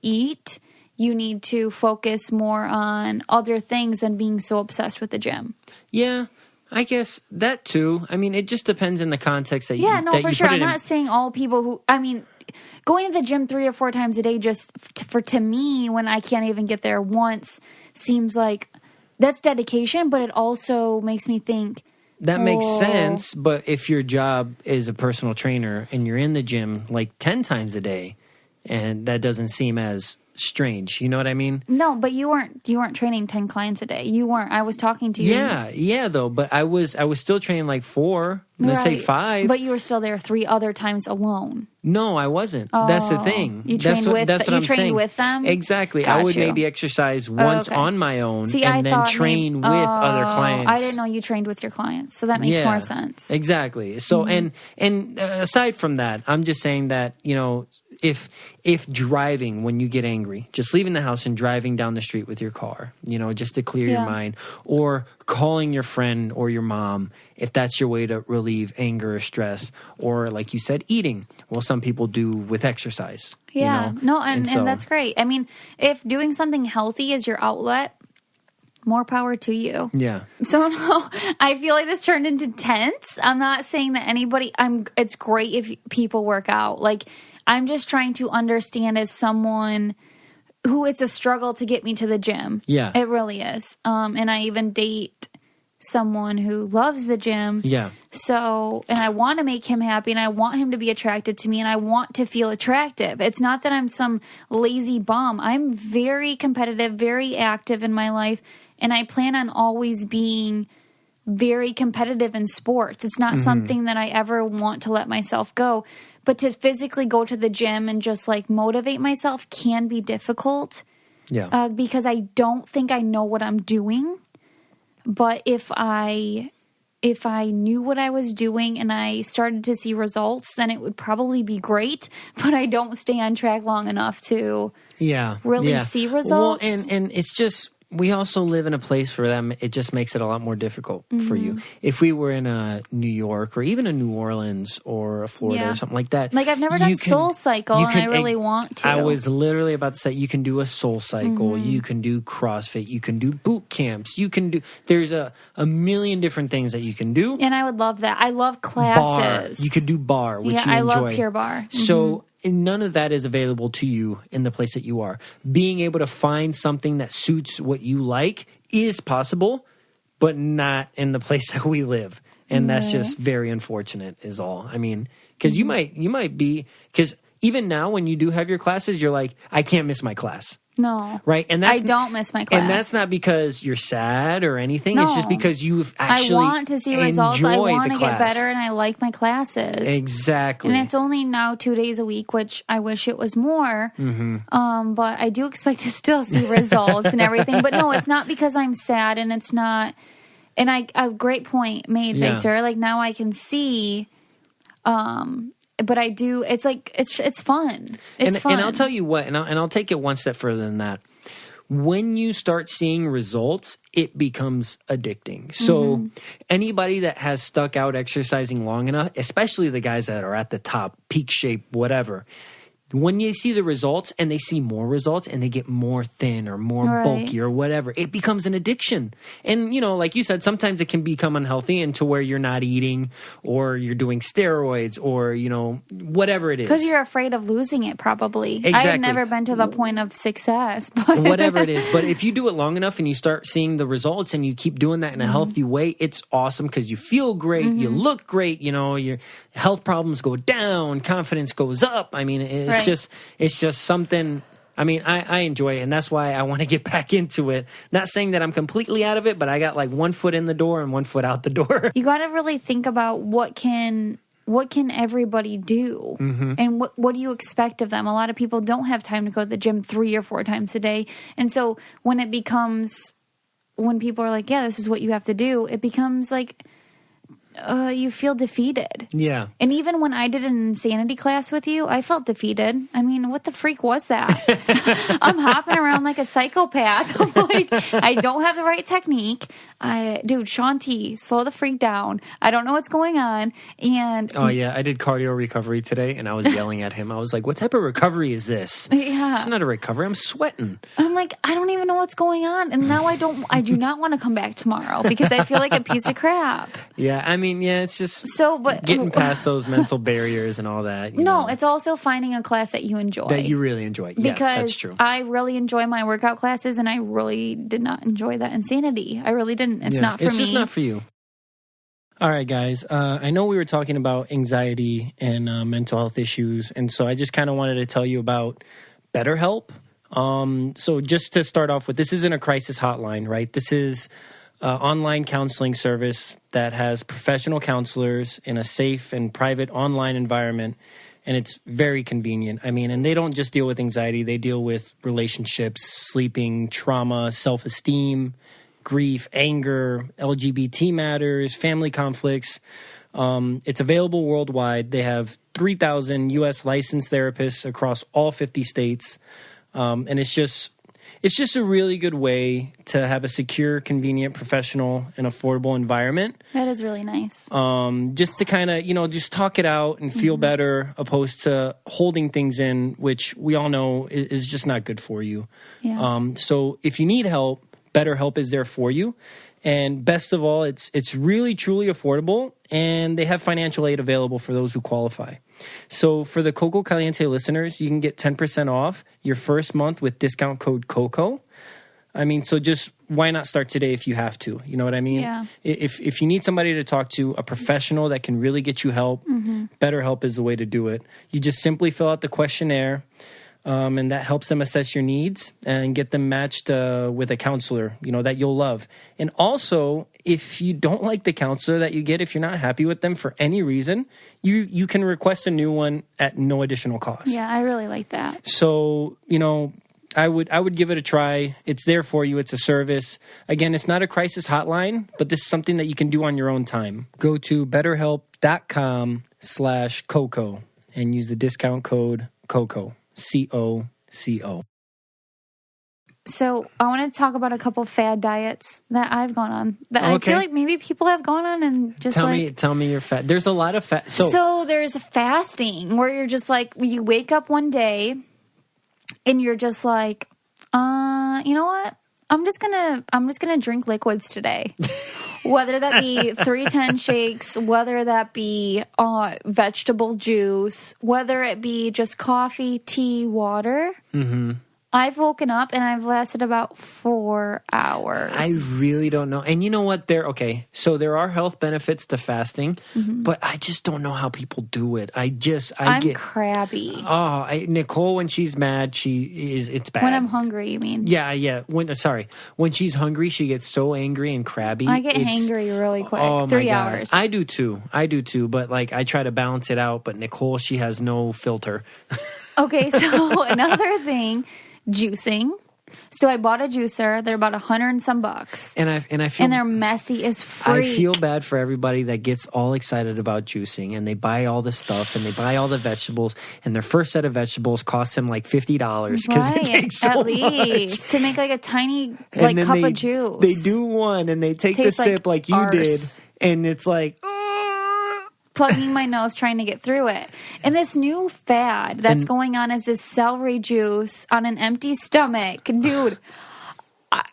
[SPEAKER 2] eat. You need to focus more on other things than being so obsessed with the gym.
[SPEAKER 1] Yeah, I guess that too. I mean, it just depends in the context that
[SPEAKER 2] for sure. I'm not saying all people who, going to the gym 3 or 4 times a day just to me, when I can't even get there once, seems like that's dedication, but it also makes me think.
[SPEAKER 1] That makes sense, but if your job is a personal trainer and you're in the gym like 10 times a day, and that doesn't seem as strange. You know what I mean?
[SPEAKER 2] No, but you weren't training 10 clients a day. You weren't. I was talking to you.
[SPEAKER 1] Yeah, though. But I was still training like 4. Let's say 5.
[SPEAKER 2] But you were still there 3 other times alone.
[SPEAKER 1] No, I wasn't. That's the thing.
[SPEAKER 2] You trained with them?
[SPEAKER 1] Exactly.
[SPEAKER 2] Got
[SPEAKER 1] I would
[SPEAKER 2] you.
[SPEAKER 1] maybe exercise once on my own and then train with other clients.
[SPEAKER 2] I didn't know you trained with your clients, so that makes more sense.
[SPEAKER 1] Exactly. So, and aside from that, I'm just saying that, you know, if driving when you get angry, just leaving the house and driving down the street with your car, you know, just to clear your mind, or calling your friend or your mom, if that's your way to relieve anger or stress, or like you said, eating. Well, some people do with exercise.
[SPEAKER 2] Yeah.
[SPEAKER 1] You know?
[SPEAKER 2] No, and that's great. I mean, if doing something healthy is your outlet, more power to you.
[SPEAKER 1] Yeah.
[SPEAKER 2] So no, I feel like this turned into tense. I'm not saying that it's great if people work out. Like, I'm just trying to understand as someone who it's a struggle to get me to the gym.
[SPEAKER 1] Yeah.
[SPEAKER 2] It really is. And I even date someone who loves the gym.
[SPEAKER 1] Yeah.
[SPEAKER 2] So, and I want to make him happy, and I want him to be attracted to me, and I want to feel attractive. It's not that I'm some lazy bum. I'm very competitive, very active in my life, and I plan on always being very competitive in sports. It's not something that I ever want to let myself go. But to physically go to the gym and just like motivate myself can be difficult.
[SPEAKER 1] Yeah.
[SPEAKER 2] Because I don't think I know what I'm doing. But if I knew what I was doing and I started to see results, then it would probably be great. But I don't stay on track long enough to really see results.
[SPEAKER 1] Well, and it's just, we also live in a place for them. It just makes it a lot more difficult for you. If we were in a New York or even a New Orleans or a Florida or something like that.
[SPEAKER 2] Like, I've never done Soul Cycle, and I really want to.
[SPEAKER 1] I was literally about to say, you can do a Soul Cycle. You can do CrossFit. You can do boot camps. There's a million different things that you can do.
[SPEAKER 2] And I would love that. I love classes.
[SPEAKER 1] Bar. You could do bar, which you enjoy.
[SPEAKER 2] I love Pure Barre.
[SPEAKER 1] So, and none of that is available to you in the place that you are. Being able to find something that suits what you like is possible, but not in the place that we live. And that's just very unfortunate is all. I mean, because you might be, because even now when you do have your classes, you're like, I can't miss my class.
[SPEAKER 2] No.
[SPEAKER 1] Right? And
[SPEAKER 2] I don't miss my class.
[SPEAKER 1] And that's not because you're sad or anything. No. It's just because you've actually
[SPEAKER 2] I want to see results. I want to get better, and I like my classes.
[SPEAKER 1] Exactly.
[SPEAKER 2] And it's only now 2 days a week, which I wish it was more. But I do expect to still see results and everything. But no, it's not because I'm sad, and it's not. And a great point made, Victor. Like, now I can see. But I do. It's like it's fun. It's fun.
[SPEAKER 1] And I'll tell you what. And I'll take it one step further than that. When you start seeing results, it becomes addicting. So anybody that has stuck out exercising long enough, especially the guys that are at the top, peak shape, whatever. When you see the results and they see more results and they get more thin or more bulky or whatever, it becomes an addiction. And, you know, like you said, sometimes it can become unhealthy and to where you're not eating or you're doing steroids or, you know, whatever it is.
[SPEAKER 2] Because you're afraid of losing it, probably.
[SPEAKER 1] Exactly.
[SPEAKER 2] I've never been to the point of success. But
[SPEAKER 1] whatever it is. But if you do it long enough and you start seeing the results and you keep doing that in a healthy way, it's awesome because you feel great, you look great, you know, your health problems go down, confidence goes up. I mean, it's just something. I mean, I enjoy it, and that's why I want to get back into it. Not saying that I'm completely out of it, but I got like 1 foot in the door and 1 foot out the door.
[SPEAKER 2] You got to really think about what can everybody do, and what do you expect of them? A lot of people don't have time to go to the gym 3 or 4 times a day, and so when people are like, "Yeah, this is what you have to do," it becomes like. You feel defeated. Yeah. And even when I did an insanity class with you, I felt defeated. I mean, what the freak was that? I'm hopping around like a psychopath. I'm like, I don't have the right technique. Dude, Sean T, slow the freak down. I don't know what's going on. And
[SPEAKER 1] oh yeah, I did cardio recovery today, and I was yelling at him. I was like, "What type of recovery is this?
[SPEAKER 2] Yeah,
[SPEAKER 1] it's not a recovery. I'm sweating."
[SPEAKER 2] I'm like, I don't even know what's going on, and now I do not want to come back tomorrow because I feel like a piece of crap.
[SPEAKER 1] Yeah, I mean, yeah, it's just
[SPEAKER 2] but
[SPEAKER 1] getting past those mental barriers and all that. You
[SPEAKER 2] no,
[SPEAKER 1] know,
[SPEAKER 2] it's also finding a class that you enjoy,
[SPEAKER 1] that you really enjoy. Yeah,
[SPEAKER 2] because
[SPEAKER 1] that's true.
[SPEAKER 2] I really enjoy my workout classes, and I really did not enjoy that insanity. I really didn't. It's not for me.
[SPEAKER 1] It's just not for you. All right, guys. I know we were talking about anxiety and mental health issues, and so I just kind of wanted to tell you about BetterHelp. So just to start off with, this isn't a crisis hotline, right? This is online counseling service that has professional counselors in a safe and private online environment, and it's very convenient. I mean, and they don't just deal with anxiety. They deal with relationships, sleeping, trauma, self-esteem, grief, anger, LGBT matters, family conflicts. It's available worldwide. They have 3,000 U.S. licensed therapists across all 50 states. And it's just a really good way to have a secure, convenient, professional, and affordable environment.
[SPEAKER 2] That is really nice.
[SPEAKER 1] Just to kind of, just talk it out and feel better, opposed to holding things in, which we all know is just not good for you.
[SPEAKER 2] Yeah.
[SPEAKER 1] So if you need help, BetterHelp is there for you. And best of all, it's really, truly affordable, and they have financial aid available for those who qualify. So for the Coco Caliente listeners, you can get 10% off your first month with discount code COCO. I mean, so just why not start today if you have to? You know what I mean?
[SPEAKER 2] Yeah.
[SPEAKER 1] If you need somebody to talk to, a professional that can really get you help, BetterHelp is the way to do it. You just simply fill out the questionnaire. And that helps them assess your needs and get them matched with a counselor, that you'll love. And also, if you don't like the counselor that you get, if you're not happy with them for any reason, you can request a new one at no additional cost.
[SPEAKER 2] Yeah, I really like that.
[SPEAKER 1] So, I would give it a try. It's there for you. It's a service. Again, it's not a crisis hotline, but this is something that you can do on your own time. Go to betterhelp.com/COCO and use the discount code COCO. COCO.
[SPEAKER 2] So I want to talk about a couple fad diets that I've gone on that I feel like maybe people have gone on and just
[SPEAKER 1] tell me your fad. There's a lot of fad.
[SPEAKER 2] So there's fasting where you're just like, you wake up one day and you're just like, you know what? I'm just gonna drink liquids today. Whether that be 310 shakes, whether that be vegetable juice, whether it be just coffee, tea, water. Mm-hmm. I've woken up and I've lasted about 4 hours.
[SPEAKER 1] I really don't know. And you know what? So there are health benefits to fasting, but I just don't know how people do it. I'm
[SPEAKER 2] crabby.
[SPEAKER 1] Nicole, when she's mad, it's bad.
[SPEAKER 2] When I'm hungry, you mean?
[SPEAKER 1] Yeah. When she's hungry, she gets so angry and crabby.
[SPEAKER 2] I get hangry really quick.
[SPEAKER 1] Oh
[SPEAKER 2] 3 hours.
[SPEAKER 1] I do too. But I try to balance it out. But Nicole, she has no filter.
[SPEAKER 2] Okay, so another thing. Juicing. So I bought a juicer. They're about $100 and some bucks.
[SPEAKER 1] And I feel,
[SPEAKER 2] and they're messy as freak.
[SPEAKER 1] I feel bad for everybody that gets all excited about juicing and they buy all the stuff and they buy all the vegetables, and their first set of vegetables costs them like $50 because it takes so
[SPEAKER 2] at least
[SPEAKER 1] much.
[SPEAKER 2] To make like a tiny cup of juice.
[SPEAKER 1] They do one and they take the sip like you did, and it's like
[SPEAKER 2] plugging my nose trying to get through it. And this new fad that's going on is this celery juice on an empty stomach. Dude, I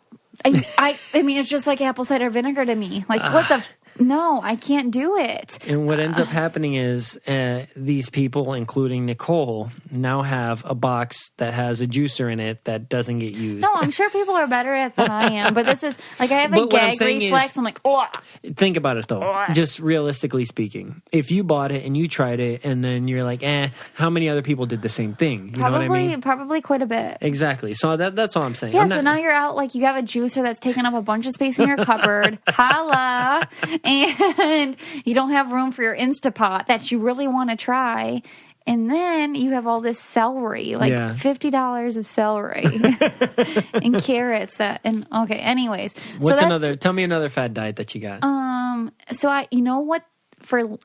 [SPEAKER 2] mean, it's just like apple cider vinegar to me. Like, what the... No, I can't do it.
[SPEAKER 1] And what ends up happening is these people, including Nicole, now have a box that has a juicer in it that doesn't get used.
[SPEAKER 2] No, I'm sure people are better at it than I am. But this is, like, I have a gag reflex. I'm like, oh.
[SPEAKER 1] Think about it, though. Just realistically speaking. If you bought it and you tried it and then you're like, how many other people did the same thing? You know what I mean?
[SPEAKER 2] Probably quite a bit.
[SPEAKER 1] Exactly. So that's all I'm saying.
[SPEAKER 2] Yeah, so now you're out, like, you have a juicer that's taking up a bunch of space in your cupboard. Holla. And you don't have room for your Instapot that you really want to try. And then you have all this celery, like $50 of celery and carrots. Anyways.
[SPEAKER 1] Tell me another fad diet that you got.
[SPEAKER 2] So you know what? For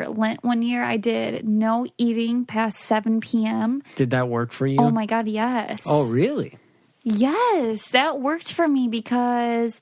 [SPEAKER 2] Lent one year, I did no eating past 7 p.m.
[SPEAKER 1] Did that work for you?
[SPEAKER 2] Oh my God, yes.
[SPEAKER 1] Oh, really?
[SPEAKER 2] Yes, that worked for me because...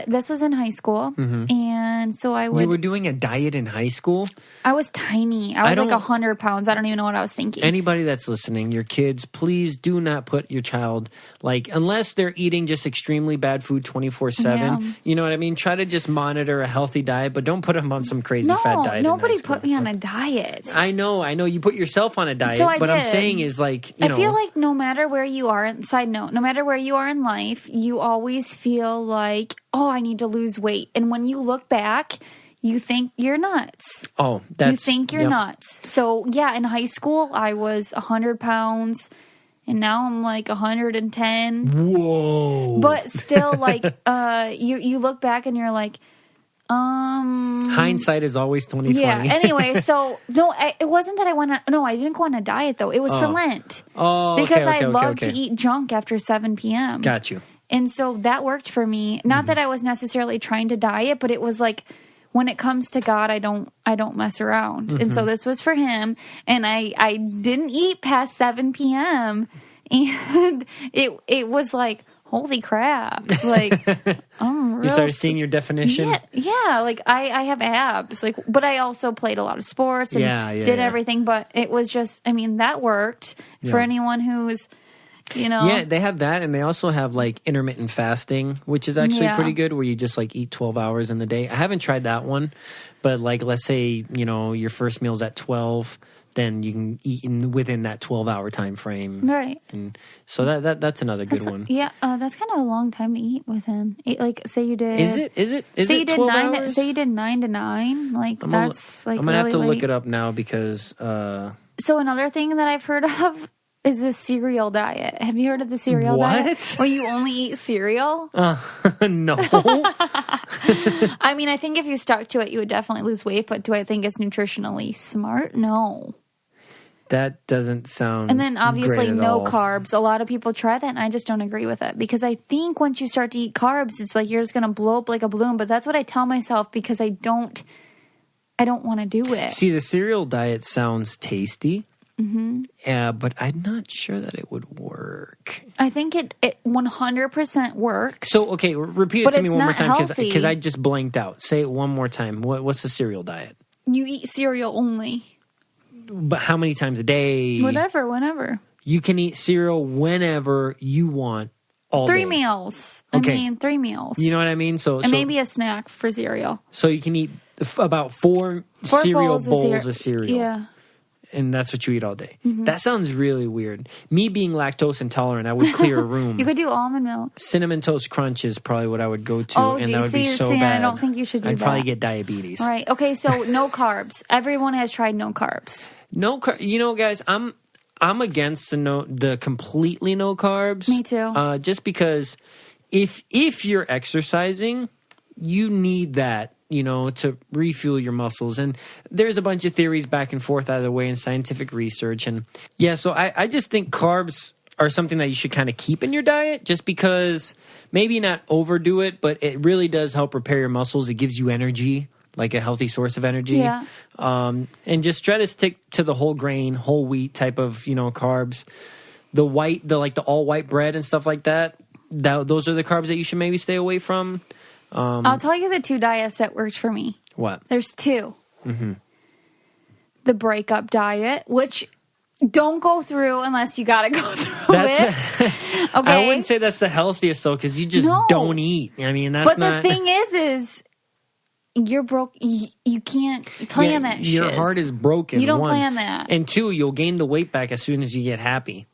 [SPEAKER 2] this was in high school, and so I would...
[SPEAKER 1] You were doing a diet in high school?
[SPEAKER 2] I was tiny. I was like 100 pounds. I don't even know what I was thinking.
[SPEAKER 1] Anybody that's listening, your kids, please do not put your child, unless they're eating just extremely bad food 24/7, you know what I mean? Try to just monitor a healthy diet, but don't put them on some crazy fat diet.
[SPEAKER 2] Nobody put me on a diet.
[SPEAKER 1] I know. You put yourself on a diet,
[SPEAKER 2] so
[SPEAKER 1] I'm saying is I
[SPEAKER 2] feel like no matter where you are, side note, no matter where you are in life, you always feel like, oh, I need to lose weight. And when you look back, you think you're nuts.
[SPEAKER 1] Oh,
[SPEAKER 2] you think you're nuts. So, yeah, in high school, I was 100 pounds. and now I'm like 110.
[SPEAKER 1] Whoa.
[SPEAKER 2] But still, like, you look back and you're like,
[SPEAKER 1] hindsight is always 20/20.
[SPEAKER 2] Yeah. Anyway, so no, it wasn't that I didn't go on a diet though. It was for Lent.
[SPEAKER 1] Oh,
[SPEAKER 2] because I love to eat junk after 7 p.m.
[SPEAKER 1] Got you.
[SPEAKER 2] And so that worked for me. Not that I was necessarily trying to diet, but it was like, when it comes to God, I don't mess around. And so this was for him. And I didn't eat past 7 p.m. And it was like, holy crap. Like, I'm real.
[SPEAKER 1] You started seeing your definition?
[SPEAKER 2] Yeah. Like, I have abs. Like, but I also played a lot of sports and did everything. But it was just, I mean, that worked for anyone who's, you know.
[SPEAKER 1] Yeah, they have that. And they also have, like, intermittent fasting, which is actually pretty good, where you just, like, eat 12 hours in the day. I haven't tried that one. But, like, let's say, you know, your first meal's at 12, then you can eat within that 12-hour time frame.
[SPEAKER 2] Right.
[SPEAKER 1] And so that's another good one.
[SPEAKER 2] Yeah, that's kind of a long time to eat within. Like, say you did.
[SPEAKER 1] Is it?
[SPEAKER 2] Say you did
[SPEAKER 1] 12
[SPEAKER 2] 9.
[SPEAKER 1] hours?
[SPEAKER 2] Say you did 9 to 9. Like, that's like.
[SPEAKER 1] I'm gonna
[SPEAKER 2] really
[SPEAKER 1] have to look
[SPEAKER 2] late.
[SPEAKER 1] it up now because.
[SPEAKER 2] So another thing that I've heard of is the cereal diet. Have you heard of the cereal diet?
[SPEAKER 1] What?
[SPEAKER 2] Where you only eat cereal?
[SPEAKER 1] No.
[SPEAKER 2] I mean, I think if you stuck to it, you would definitely lose weight. But do I think it's nutritionally smart? No.
[SPEAKER 1] That doesn't sound.
[SPEAKER 2] And then obviously
[SPEAKER 1] great at
[SPEAKER 2] no
[SPEAKER 1] all.
[SPEAKER 2] carbs. A lot of people try that, and I just don't agree with it because I think once you start to eat carbs, it's like you're just going to blow up like a balloon. But that's what I tell myself because I don't want to do it.
[SPEAKER 1] See, the cereal diet sounds tasty. But I'm not sure that it would work.
[SPEAKER 2] I think it 100% works.
[SPEAKER 1] So, okay, repeat it to me one more time
[SPEAKER 2] healthy.
[SPEAKER 1] because I just blanked out. Say it one more time. What's the cereal diet?
[SPEAKER 2] You eat cereal only.
[SPEAKER 1] But how many times a day?
[SPEAKER 2] Whatever, whenever.
[SPEAKER 1] You can eat cereal whenever you want all
[SPEAKER 2] 3
[SPEAKER 1] day.
[SPEAKER 2] meals.
[SPEAKER 1] Okay.
[SPEAKER 2] I mean, 3 meals.
[SPEAKER 1] You know what I mean? So
[SPEAKER 2] maybe a snack for cereal.
[SPEAKER 1] So you can eat about 4 cereal bowls of cereal.
[SPEAKER 2] Yeah.
[SPEAKER 1] And that's what you eat all day. That sounds really weird. Me being lactose intolerant, I would clear a room.
[SPEAKER 2] You could do almond milk.
[SPEAKER 1] Cinnamon Toast Crunch is probably what I would go to,
[SPEAKER 2] Oh,
[SPEAKER 1] and that would be so
[SPEAKER 2] see,
[SPEAKER 1] bad.
[SPEAKER 2] I don't think you should do
[SPEAKER 1] I'd
[SPEAKER 2] that.
[SPEAKER 1] probably get diabetes.
[SPEAKER 2] Right. Okay, so no carbs. Everyone has tried no carbs.
[SPEAKER 1] No, you know, guys, I'm against the completely no carbs.
[SPEAKER 2] Me too.
[SPEAKER 1] Just because if you're exercising, you need that, you know, to refuel your muscles. And there's a bunch of theories back and forth either way in scientific research. And yeah, so I just think carbs are something that you should kind of keep in your diet just because maybe not overdo it, but it really does help repair your muscles. It gives you energy, like a healthy source of energy.
[SPEAKER 2] Yeah.
[SPEAKER 1] And just try to stick to the whole grain, whole wheat type of, you know, carbs. The all white bread and stuff like that. Those are the carbs that you should maybe stay away from.
[SPEAKER 2] I'll tell you the 2 diets that worked for me.
[SPEAKER 1] What?
[SPEAKER 2] There's 2. The breakup diet, which don't go through unless you got to go through it. Okay.
[SPEAKER 1] I wouldn't say that's the healthiest though, because you just don't eat. I mean, that's
[SPEAKER 2] but
[SPEAKER 1] not.
[SPEAKER 2] But the thing is you're broke. You can't plan that shit.
[SPEAKER 1] Your heart is broken.
[SPEAKER 2] You don't
[SPEAKER 1] 1.
[SPEAKER 2] plan that.
[SPEAKER 1] And 2, you'll gain the weight back as soon as you get happy.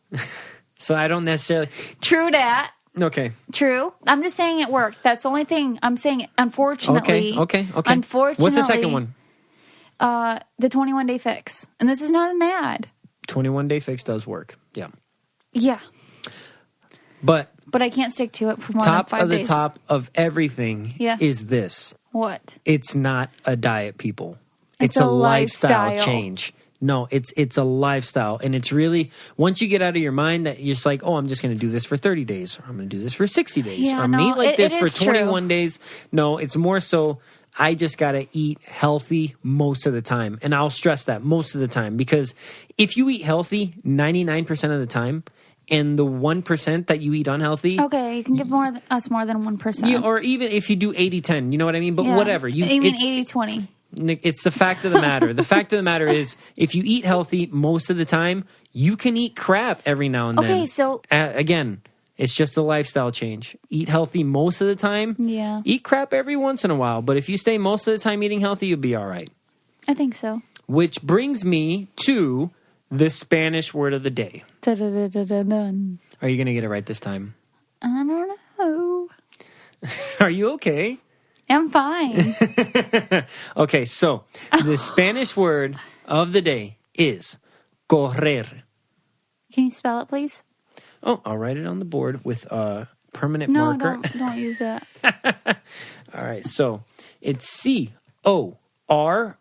[SPEAKER 1] So I don't necessarily.
[SPEAKER 2] True that.
[SPEAKER 1] Okay.
[SPEAKER 2] True. I'm just saying it works. That's the only thing I'm saying. Unfortunately.
[SPEAKER 1] Okay.
[SPEAKER 2] Unfortunately.
[SPEAKER 1] What's the second one?
[SPEAKER 2] The 21-day fix. And this is not an ad.
[SPEAKER 1] 21-day fix does work. Yeah.
[SPEAKER 2] Yeah.
[SPEAKER 1] But
[SPEAKER 2] I can't stick to it for more than 5 days.
[SPEAKER 1] Top of the top of everything is this.
[SPEAKER 2] What?
[SPEAKER 1] It's not a diet, people.
[SPEAKER 2] It's
[SPEAKER 1] a
[SPEAKER 2] a
[SPEAKER 1] lifestyle
[SPEAKER 2] lifestyle
[SPEAKER 1] change. No, it's a lifestyle. And it's really, once you get out of your mind that you're just like, oh, I'm just going to do this for 30 days. Or I'm going to do this for 60 days.
[SPEAKER 2] Yeah,
[SPEAKER 1] or I'm going to eat like this for 21
[SPEAKER 2] true.
[SPEAKER 1] days. No, it's more so I just got to eat healthy most of the time. And I'll stress that most of the time. Because if you eat healthy 99% of the time, and the 1% that you eat unhealthy.
[SPEAKER 2] Okay, you can give us more than 1%.
[SPEAKER 1] Yeah, or even if you do 80-10, you know what I mean? But whatever.
[SPEAKER 2] You mean 80-20.
[SPEAKER 1] It's the fact of the matter. The fact of the matter is, if you eat healthy most of the time, you can eat crap every now and then.
[SPEAKER 2] Okay, so
[SPEAKER 1] again, it's just a lifestyle change. Eat healthy most of the time.
[SPEAKER 2] Yeah.
[SPEAKER 1] Eat crap every once in a while. But if you stay most of the time eating healthy, you'll be all right.
[SPEAKER 2] I think so.
[SPEAKER 1] Which brings me to the Spanish word of the day.
[SPEAKER 2] Da-da-da-da-da-dun.
[SPEAKER 1] Are you going to get it right this time?
[SPEAKER 2] I don't know.
[SPEAKER 1] Are you okay?
[SPEAKER 2] I'm fine.
[SPEAKER 1] Okay, so the Spanish word of the day is correr.
[SPEAKER 2] Can you spell it, please?
[SPEAKER 1] Oh, I'll write it on the board with a permanent
[SPEAKER 2] No,
[SPEAKER 1] marker.
[SPEAKER 2] don't use that.
[SPEAKER 1] All right, so it's Corrrrer.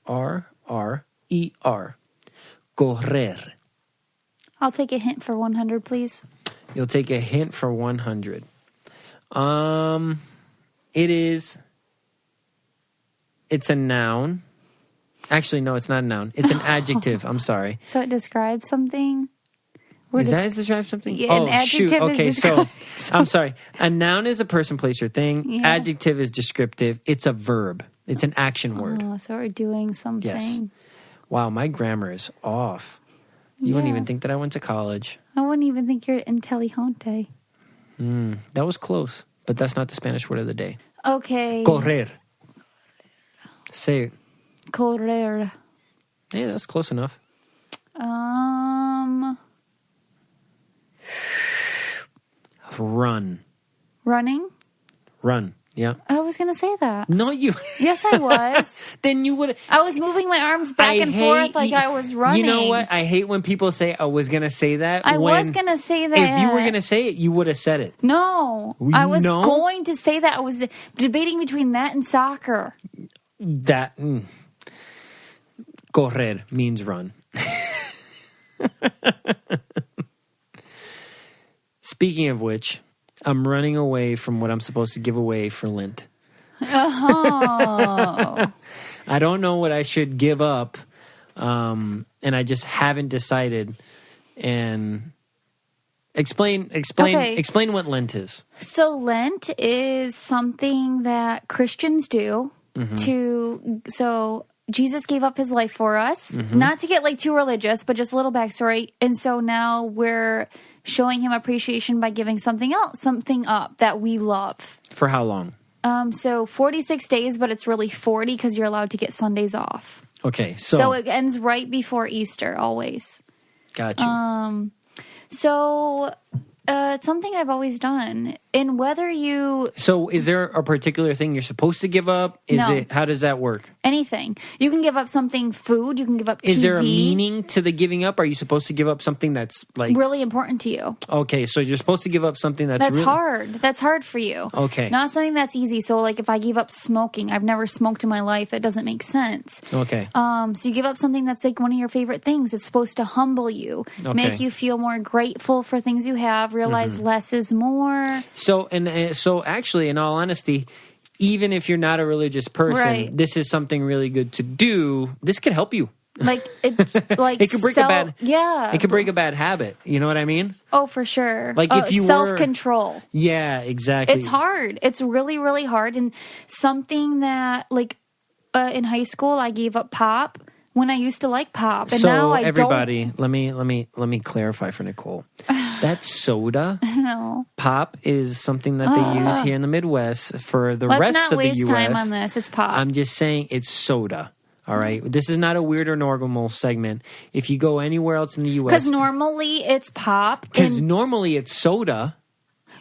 [SPEAKER 1] Corrrer. Correr.
[SPEAKER 2] I'll take a hint for 100, please.
[SPEAKER 1] You'll take a hint for 100. It's a noun. Actually, no, it's not a noun. It's an adjective. I'm sorry.
[SPEAKER 2] So it describes something?
[SPEAKER 1] Is that describe something?
[SPEAKER 2] Yeah, an adjective
[SPEAKER 1] Okay,
[SPEAKER 2] is
[SPEAKER 1] so I'm sorry. A noun is a person, place, or thing.
[SPEAKER 2] Yeah.
[SPEAKER 1] Adjective is descriptive. It's a verb. It's an action word.
[SPEAKER 2] Oh, so we're doing something.
[SPEAKER 1] Yes. Wow, my grammar is off. You wouldn't even think that I went to college.
[SPEAKER 2] I wouldn't even think you're intelligente.
[SPEAKER 1] That was close, but that's not the Spanish word of the day.
[SPEAKER 2] Okay.
[SPEAKER 1] Correr. Say it.
[SPEAKER 2] Correr.
[SPEAKER 1] Hey, that's close enough. Run.
[SPEAKER 2] Running?
[SPEAKER 1] Run. Yeah.
[SPEAKER 2] I was going to say that.
[SPEAKER 1] No, you.
[SPEAKER 2] Yes, I was.
[SPEAKER 1] Then you would.
[SPEAKER 2] I was moving my arms back and forth like I was running.
[SPEAKER 1] You know what? I hate when people say, I was going to say that.
[SPEAKER 2] I was going to say that.
[SPEAKER 1] If you were going to say it, you would have said it.
[SPEAKER 2] No. I was going to say that. I was debating between that and soccer.
[SPEAKER 1] That. Correr means run. Speaking of which, I'm running away from what I'm supposed to give away for Lent.
[SPEAKER 2] Oh.
[SPEAKER 1] I don't know what I should give up, and I just haven't decided. And explain what Lent is.
[SPEAKER 2] So Lent is something that Christians do so Jesus gave up his life for us, not to get like too religious, but just a little backstory. And so now we're showing him appreciation by giving something up that we love.
[SPEAKER 1] For how long?
[SPEAKER 2] So 46 days, but it's really 40 because you're allowed to get Sundays off.
[SPEAKER 1] Okay.
[SPEAKER 2] So it ends right before Easter, always.
[SPEAKER 1] Got you.
[SPEAKER 2] So it's something I've always done. And whether you...
[SPEAKER 1] So is there a particular thing you're supposed to give up?
[SPEAKER 2] No.
[SPEAKER 1] How does that work?
[SPEAKER 2] Anything. You can give up something, food. You can give up TV.
[SPEAKER 1] Is there a meaning to the giving up? Are you supposed to give up something that's like...
[SPEAKER 2] really important to you?
[SPEAKER 1] Okay, so you're supposed to give up something that's really...
[SPEAKER 2] hard. That's hard for you.
[SPEAKER 1] Okay.
[SPEAKER 2] Not something that's easy. So like if I gave up smoking, I've never smoked in my life. That doesn't make sense.
[SPEAKER 1] Okay.
[SPEAKER 2] So you give up something that's like one of your favorite things. It's supposed to humble you, make you feel more grateful for things you have, realize less is more.
[SPEAKER 1] So actually, in all honesty, even if you're not a religious person, this is something really good to do. This could help you.
[SPEAKER 2] Like it could break
[SPEAKER 1] it could break a bad habit. You know what I mean?
[SPEAKER 2] Oh, for sure.
[SPEAKER 1] Like if you
[SPEAKER 2] self-control.
[SPEAKER 1] Yeah, exactly.
[SPEAKER 2] It's hard. It's really, really hard. And something that like in high school, I gave up pop when I used to like pop, and now I
[SPEAKER 1] don't. Let me clarify for Nicole. That's soda.
[SPEAKER 2] No.
[SPEAKER 1] Pop is something that they use here in the Midwest. For the rest of the U.S.,
[SPEAKER 2] let's not waste time on this. It's pop.
[SPEAKER 1] I'm just saying it's soda. All right? This is not a weird or normal segment. If you go anywhere else in the U.S.
[SPEAKER 2] Because normally it's pop.
[SPEAKER 1] Because normally it's soda.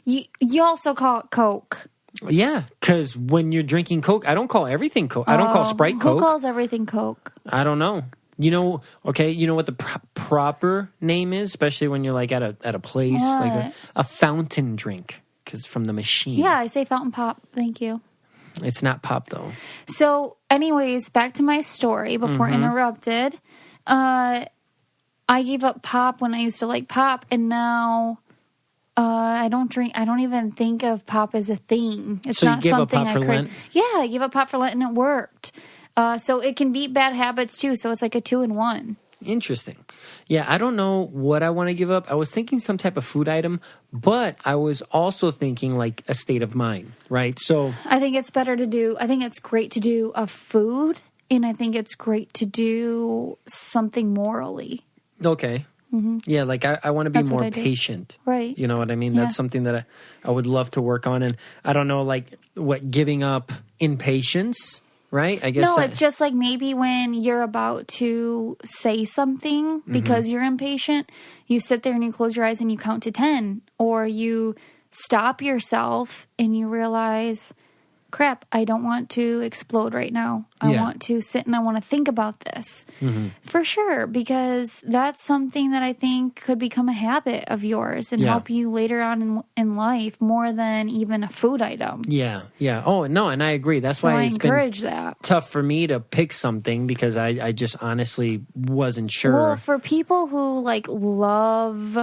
[SPEAKER 2] You also call it Coke.
[SPEAKER 1] Yeah, because when you're drinking Coke, I don't call everything Coke. I don't call Sprite Coke.
[SPEAKER 2] Who calls everything Coke?
[SPEAKER 1] I don't know. You know what the proper name is, especially when you're like at a place, like a fountain drink, because from the machine.
[SPEAKER 2] Yeah, I say fountain pop. Thank you.
[SPEAKER 1] It's not pop though.
[SPEAKER 2] So, anyways, back to my story before interrupted. I gave up pop when I used to like pop, and now I don't drink. I don't even think of pop as a thing. It's not something I could. Yeah, I gave up pop for Lent, and it worked. So it can beat bad habits too. So it's like a 2-in-1.
[SPEAKER 1] Interesting. Yeah, I don't know what I want to give up. I was thinking some type of food item, but I was also thinking like a state of mind, right? So
[SPEAKER 2] I think it's better to do. I think it's great to do a food, and I think it's great to do something morally.
[SPEAKER 1] Okay. Mm-hmm. Yeah, like I want to be more patient.
[SPEAKER 2] Right.
[SPEAKER 1] You know what I mean? That's something that I would love to work on. And I don't know, like, what giving up impatience, right? I guess.
[SPEAKER 2] No, it's just like maybe when you're about to say something because you're impatient, you sit there and you close your eyes and you count to 10. Or you stop yourself and you realize, crap, I don't want to explode right now. I want to sit and I want to think about this. For sure, because that's something that I think could become a habit of yours and help you later on in life more than even a food item.
[SPEAKER 1] Yeah. Oh, no, and I agree. That's why it's
[SPEAKER 2] encourage
[SPEAKER 1] been
[SPEAKER 2] that.
[SPEAKER 1] tough for me to pick something because I just honestly wasn't sure.
[SPEAKER 2] Well, for people who like love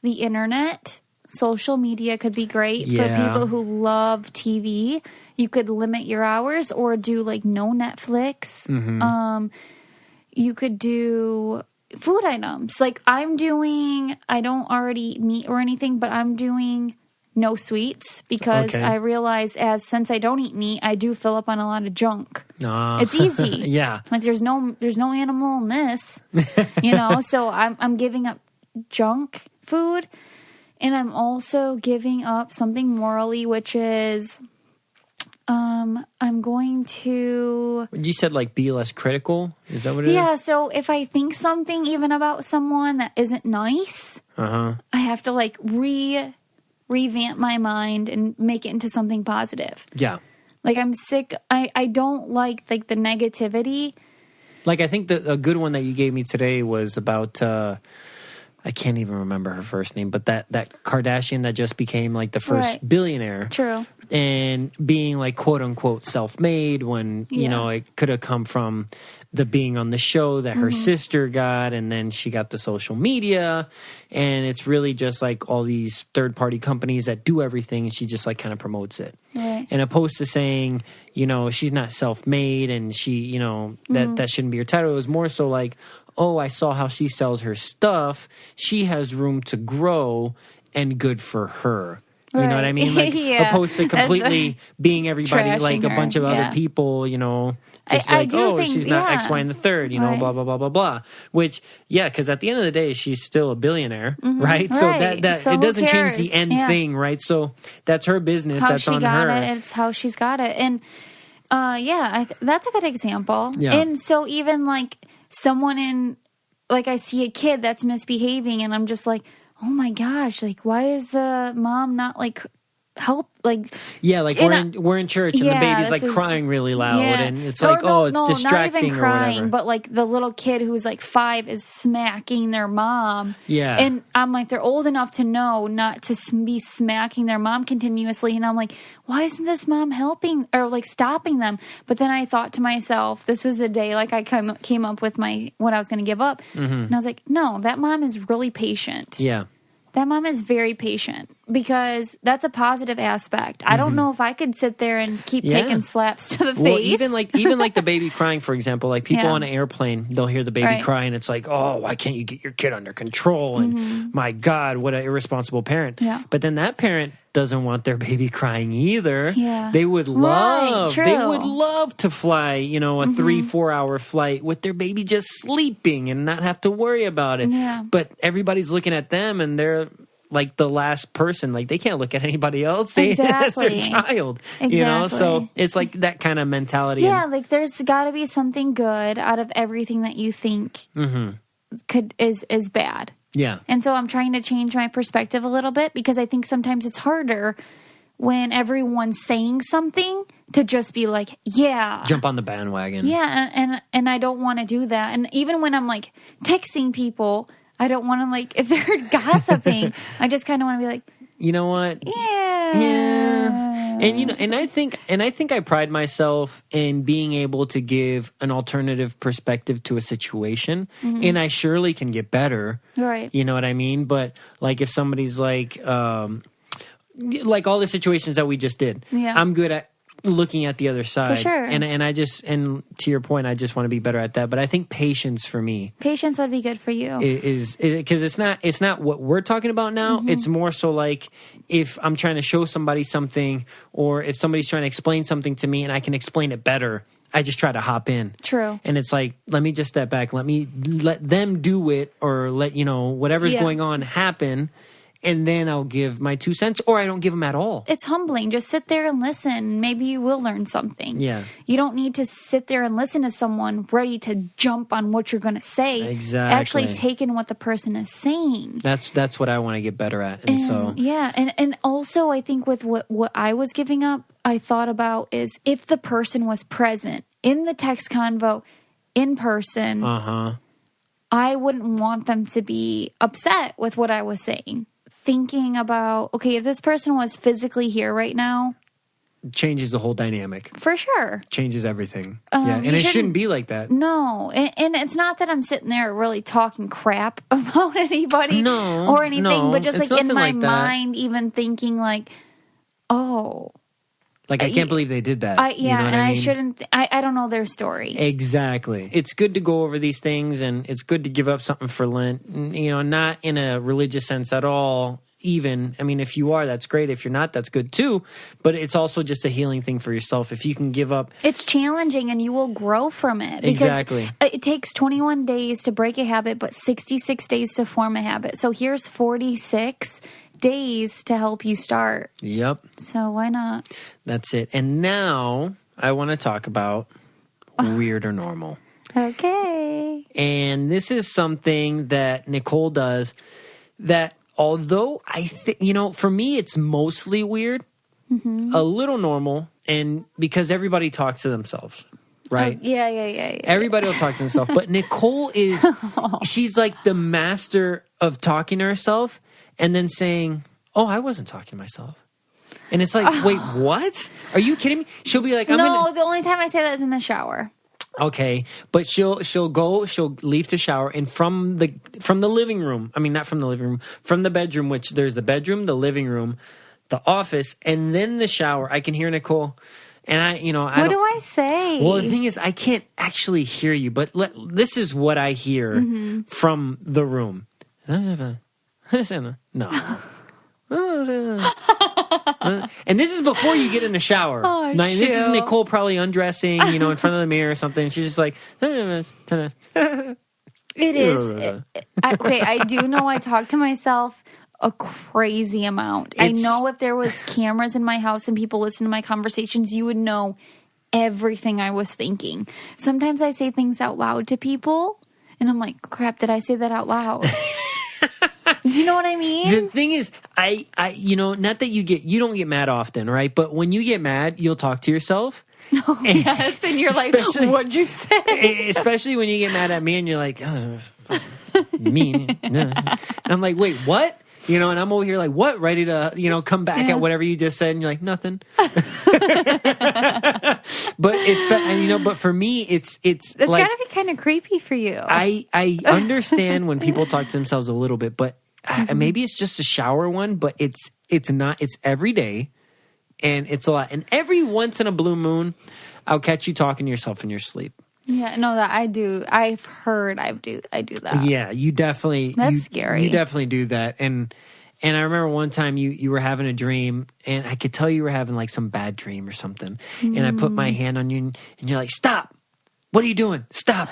[SPEAKER 2] the internet, social media could be great. For people who love TV, you could limit your hours or do like no Netflix. You could do food items. Like I don't already eat meat or anything, but I'm doing no sweets because I realize since I don't eat meat, I do fill up on a lot of junk. It's easy. Like there's no animal in this, so I'm giving up junk food. And I'm also giving up something morally, which is I'm going to...
[SPEAKER 1] You said like be less critical? Is that what it is?
[SPEAKER 2] Yeah, so if I think something even about someone that isn't nice, I have to like revamp my mind and make it into something positive.
[SPEAKER 1] Yeah.
[SPEAKER 2] Like I'm sick. I don't like the negativity.
[SPEAKER 1] Like I think a good one that you gave me today was about... I can't even remember her first name, but that Kardashian that just became like the first billionaire.
[SPEAKER 2] True.
[SPEAKER 1] And being like quote unquote self-made when, it could have come from the being on the show that her sister got, and then she got the social media, and it's really just like all these third-party companies that do everything, and she just like kind of promotes it.
[SPEAKER 2] Right.
[SPEAKER 1] And opposed to saying, she's not self-made and she, that shouldn't be her title. It was more so like, oh, I saw how she sells her stuff. She has room to grow and good for her. You know what I mean? Like, opposed to completely being everybody, like a bunch of other people, just she's not X, Y, and the third, blah, blah, blah, blah, blah. Which, because at the end of the day, she's still a billionaire, right? So so it doesn't change the end thing, right? So that's her business. That's on her.
[SPEAKER 2] It's how she's got it. And, that's a good example.
[SPEAKER 1] Yeah.
[SPEAKER 2] And so even like someone I see a kid that's misbehaving and I'm just like, oh my gosh, like why is the mom not like help? Like
[SPEAKER 1] we're in church and the baby's like crying really loud and it's like it's distracting,
[SPEAKER 2] not even crying,
[SPEAKER 1] or whatever.
[SPEAKER 2] But like the little kid who's like 5 is smacking their mom.
[SPEAKER 1] Yeah,
[SPEAKER 2] and I'm like, they're old enough to know not to be smacking their mom continuously, and I'm like, why isn't this mom helping or like stopping them? But then I thought to myself, this was the day like I came up with what I was going to give up, and I was like, no, that mom is really patient.
[SPEAKER 1] Yeah.
[SPEAKER 2] That mom is very patient because that's a positive aspect. I don't know if I could sit there and keep taking slaps to the face.
[SPEAKER 1] Even like the baby crying, for example, like people on an airplane, they'll hear the baby cry and it's like, oh, why can't you get your kid under control? And my God, what an irresponsible parent. Yeah. But then that parent doesn't want their baby crying either. Yeah. They would love to fly, a 3-4 hour flight with their baby just sleeping and not have to worry about it. Yeah. But everybody's looking at them and they're like the last person. Like they can't look at anybody else. That's their child. Exactly. So it's like that kind of mentality.
[SPEAKER 2] Yeah, like there's got to be something good out of everything that you think is bad.
[SPEAKER 1] Yeah.
[SPEAKER 2] And so I'm trying to change my perspective a little bit because I think sometimes it's harder when everyone's saying something to just be like,
[SPEAKER 1] jump on the bandwagon.
[SPEAKER 2] Yeah, and I don't want to do that. And even when I'm like texting people, I don't want to like if they're gossiping, I just kind of want to be like,
[SPEAKER 1] you know what?
[SPEAKER 2] Yeah.
[SPEAKER 1] And I think I pride myself in being able to give an alternative perspective to a situation, and I surely can get better.
[SPEAKER 2] Right.
[SPEAKER 1] You know what I mean? But like if somebody's like all the situations that we just did, I'm good at looking at the other side.
[SPEAKER 2] For sure.
[SPEAKER 1] And to your point, I just want to be better at that. But I think patience for me.
[SPEAKER 2] Patience would be good for you.
[SPEAKER 1] Is because it's not what we're talking about now. It's more so like if I'm trying to show somebody something or if somebody's trying to explain something to me and I can explain it better, I just try to hop in.
[SPEAKER 2] True.
[SPEAKER 1] And it's like, let me just step back. Let them do it or let, whatever's going on happen. and then I'll give my 2 cents, or I don't give them at all.
[SPEAKER 2] It's humbling. Just sit there and listen. Maybe you will learn something.
[SPEAKER 1] Yeah.
[SPEAKER 2] You don't need to sit there and listen to someone ready to jump on what you're going to say.
[SPEAKER 1] Exactly.
[SPEAKER 2] Actually take in what the person is saying.
[SPEAKER 1] That's what I want to get better at. And so
[SPEAKER 2] yeah, and also I think with what I was giving up, I thought about is if the person was present in the text convo in person, I wouldn't want them to be upset with what I was saying. Thinking about, okay, if this person was physically here right now,
[SPEAKER 1] changes the whole dynamic.
[SPEAKER 2] For sure.
[SPEAKER 1] Changes everything. Yeah, and it shouldn't be like that.
[SPEAKER 2] No, and it's not that I'm sitting there really talking crap about anybody or anything, but just like in my mind, even thinking like, oh.
[SPEAKER 1] Like, I can't believe they did that.
[SPEAKER 2] You know what I mean? I shouldn't, I don't know their story.
[SPEAKER 1] Exactly. It's good to go over these things, and it's good to give up something for Lent. You know, not in a religious sense at all, even. I mean, if you are, that's great. If you're not, that's good too. But it's also just a healing thing for yourself. If you can give up.
[SPEAKER 2] It's challenging, and you will grow from it.
[SPEAKER 1] Exactly.
[SPEAKER 2] It takes 21 days to break a habit, but 66 days to form a habit. So here's 46 days to help you start.
[SPEAKER 1] Yep.
[SPEAKER 2] So why not?
[SPEAKER 1] That's it. And now I want to talk about weird or normal.
[SPEAKER 2] Okay.
[SPEAKER 1] And this is something that Nicole does that, although I think, you know, for me, it's mostly weird, a little normal, and because everybody talks to themselves. Right?
[SPEAKER 2] Yeah.
[SPEAKER 1] Everybody will talk to themselves. But Nicole is, she's like the master of talking to herself and then saying, oh, I wasn't talking to myself. And it's like, wait, what? Are you kidding me? She'll be like,
[SPEAKER 2] the only time I say that is in the shower.
[SPEAKER 1] Okay, but she'll leave the shower, and from the living room, I mean, not from the living room, from the bedroom, which there's the bedroom, the living room, the office, and then the shower, I can hear Nicole. And what
[SPEAKER 2] do I say?
[SPEAKER 1] Well, the thing is, I can't actually hear you, but this is what I hear from the room. No. And this is before you get in the shower.
[SPEAKER 2] Oh,
[SPEAKER 1] now, this is Nicole probably undressing, in front of the mirror or something. And she's just like,
[SPEAKER 2] it is. Okay, I do know I talk to myself a crazy amount. I know if there was cameras in my house and people listen to my conversations, you would know everything I was thinking. Sometimes I say things out loud to people, and I'm like, crap, did I say that out loud? Do you know what I mean?
[SPEAKER 1] The thing is, I not that you don't get mad often, right? But when you get mad, you'll talk to yourself.
[SPEAKER 2] Oh, yes, and you're like, what'd you say?
[SPEAKER 1] Especially when you get mad at me and you're like, oh, mean. And I'm like, wait, what? And I'm over here like, what? Ready to, come back at whatever you just said. And you're like, nothing. But for me, it's like,
[SPEAKER 2] gotta be kind of creepy for you.
[SPEAKER 1] I understand when people talk to themselves a little bit, but maybe it's just a shower one, but it's not, it's every day and it's a lot. And every once in a blue moon, I'll catch you talking to yourself in your sleep.
[SPEAKER 2] Yeah, no, that I do. I've heard I do that.
[SPEAKER 1] Yeah, you definitely.
[SPEAKER 2] That's scary.
[SPEAKER 1] You definitely do that. And I remember one time you were having a dream, and I could tell you were having like some bad dream or something. And I put my hand on you, and you're like, "Stop! What are you doing? Stop!"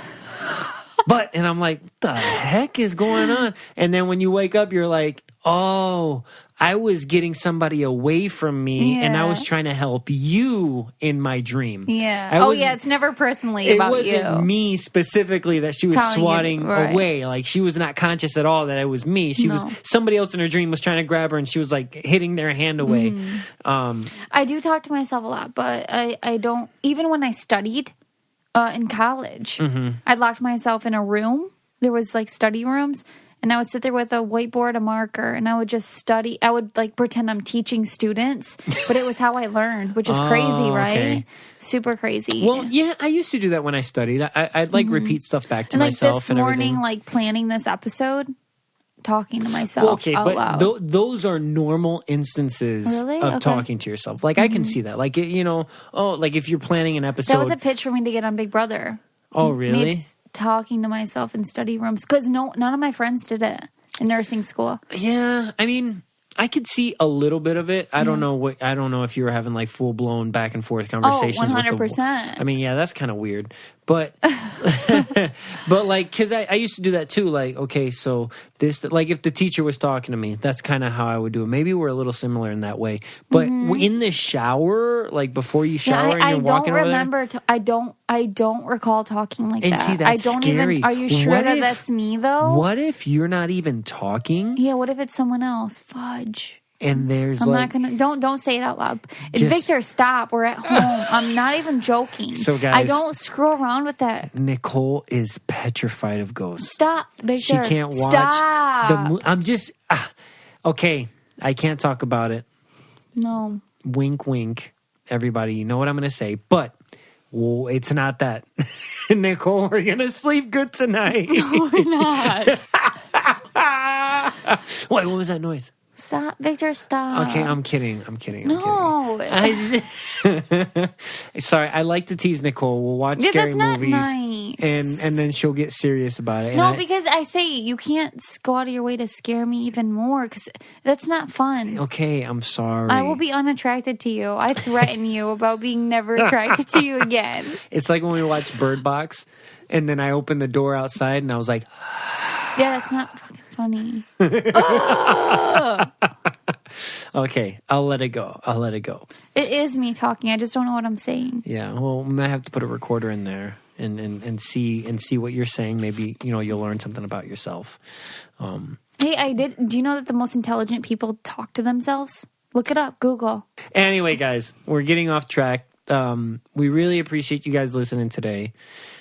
[SPEAKER 1] And I'm like, "What the heck is going on?" And then when you wake up, you're like, "Oh, I was getting somebody away from me, and I was trying to help you in my dream."
[SPEAKER 2] Yeah. It's never personally about you.
[SPEAKER 1] It wasn't me specifically that she was swatting away. Like, she was not conscious at all that it was me. She was somebody else in her dream was trying to grab her, and she was like hitting their hand away.
[SPEAKER 2] I do talk to myself a lot, but I don't. Even when I studied in college, I locked myself in a room. There was like study rooms. And I would sit there with a whiteboard, a marker, and I would just study. I would like pretend I'm teaching students, but it was how I learned, which is crazy, right? Okay. Super crazy.
[SPEAKER 1] Well, yeah, I used to do that when I studied. I'd like repeat stuff back to myself
[SPEAKER 2] this
[SPEAKER 1] and
[SPEAKER 2] morning,
[SPEAKER 1] everything.
[SPEAKER 2] like planning this episode, talking to myself out loud.
[SPEAKER 1] Those are normal instances of talking to yourself. Like, I can see that. Like, like if you're planning an episode.
[SPEAKER 2] That was a pitch for me to get on Big Brother.
[SPEAKER 1] Oh, really?
[SPEAKER 2] Talking to myself in study rooms because none of my friends did it in nursing school.
[SPEAKER 1] Yeah, I mean, I could see a little bit of it. I don't know if you were having like full blown back and forth conversations.
[SPEAKER 2] 100%.
[SPEAKER 1] I mean, yeah, that's kind of weird. But but like, because I used to do that too. Like, okay, so this, like if the teacher was talking to me, that's kind of how I would do it. Maybe we're a little similar in that way. But in the shower, like before you shower and you're walking over there.
[SPEAKER 2] I don't recall talking like that.
[SPEAKER 1] See, that's
[SPEAKER 2] I don't
[SPEAKER 1] scary.
[SPEAKER 2] even. Are you sure that's me though?
[SPEAKER 1] What if you're not even talking?
[SPEAKER 2] Yeah. What if it's someone else? Fudge.
[SPEAKER 1] And there's
[SPEAKER 2] I'm not gonna. Don't say it out loud. Victor, stop. We're at home. I'm not even joking.
[SPEAKER 1] So guys,
[SPEAKER 2] I don't screw around with that.
[SPEAKER 1] Nicole is petrified of ghosts.
[SPEAKER 2] Stop, Victor.
[SPEAKER 1] She can't watch the. I'm just okay. I can't talk about it.
[SPEAKER 2] No.
[SPEAKER 1] Wink, wink. Everybody, you know what I'm going to say, but it's not that. Nicole, we're going to sleep good tonight.
[SPEAKER 2] No, we're not.
[SPEAKER 1] Wait, what was that noise?
[SPEAKER 2] Stop, Victor, stop.
[SPEAKER 1] Okay, I'm kidding.
[SPEAKER 2] No.
[SPEAKER 1] Sorry, I like to tease Nicole. We'll watch scary movies.
[SPEAKER 2] Nice.
[SPEAKER 1] And then she'll get serious about it.
[SPEAKER 2] No, because I say you can't go out of your way to scare me even more because that's not fun.
[SPEAKER 1] Okay, I'm sorry.
[SPEAKER 2] I will be unattracted to you. I threaten you about being never attracted to you again.
[SPEAKER 1] It's like when we watched Bird Box and then I opened the door outside and I was like...
[SPEAKER 2] Yeah, that's not fucking funny.
[SPEAKER 1] Okay, I'll let it go.
[SPEAKER 2] It is me talking. I just don't know what I'm saying.
[SPEAKER 1] Yeah, well, I might have to put a recorder in there and see what you're saying. Maybe, you'll learn something about yourself.
[SPEAKER 2] Hey, I did. Do you know that the most intelligent people talk to themselves? Look it up. Google.
[SPEAKER 1] Anyway, guys, we're getting off track. We really appreciate you guys listening today.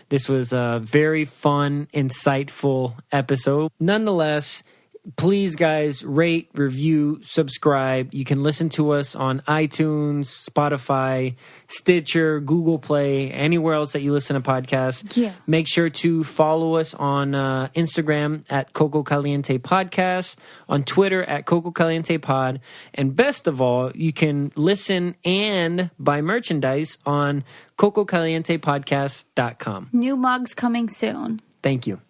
[SPEAKER 1] This was a very fun, insightful episode. Nonetheless, please, guys, rate, review, subscribe. You can listen to us on iTunes, Spotify, Stitcher, Google Play, anywhere else that you listen to podcasts.
[SPEAKER 2] Yeah.
[SPEAKER 1] Make sure to follow us on Instagram at Coco Caliente Podcast, on Twitter at Coco Caliente Pod, and best of all, you can listen and buy merchandise on CocoCalientePodcast.com.
[SPEAKER 2] New mugs coming soon.
[SPEAKER 1] Thank you.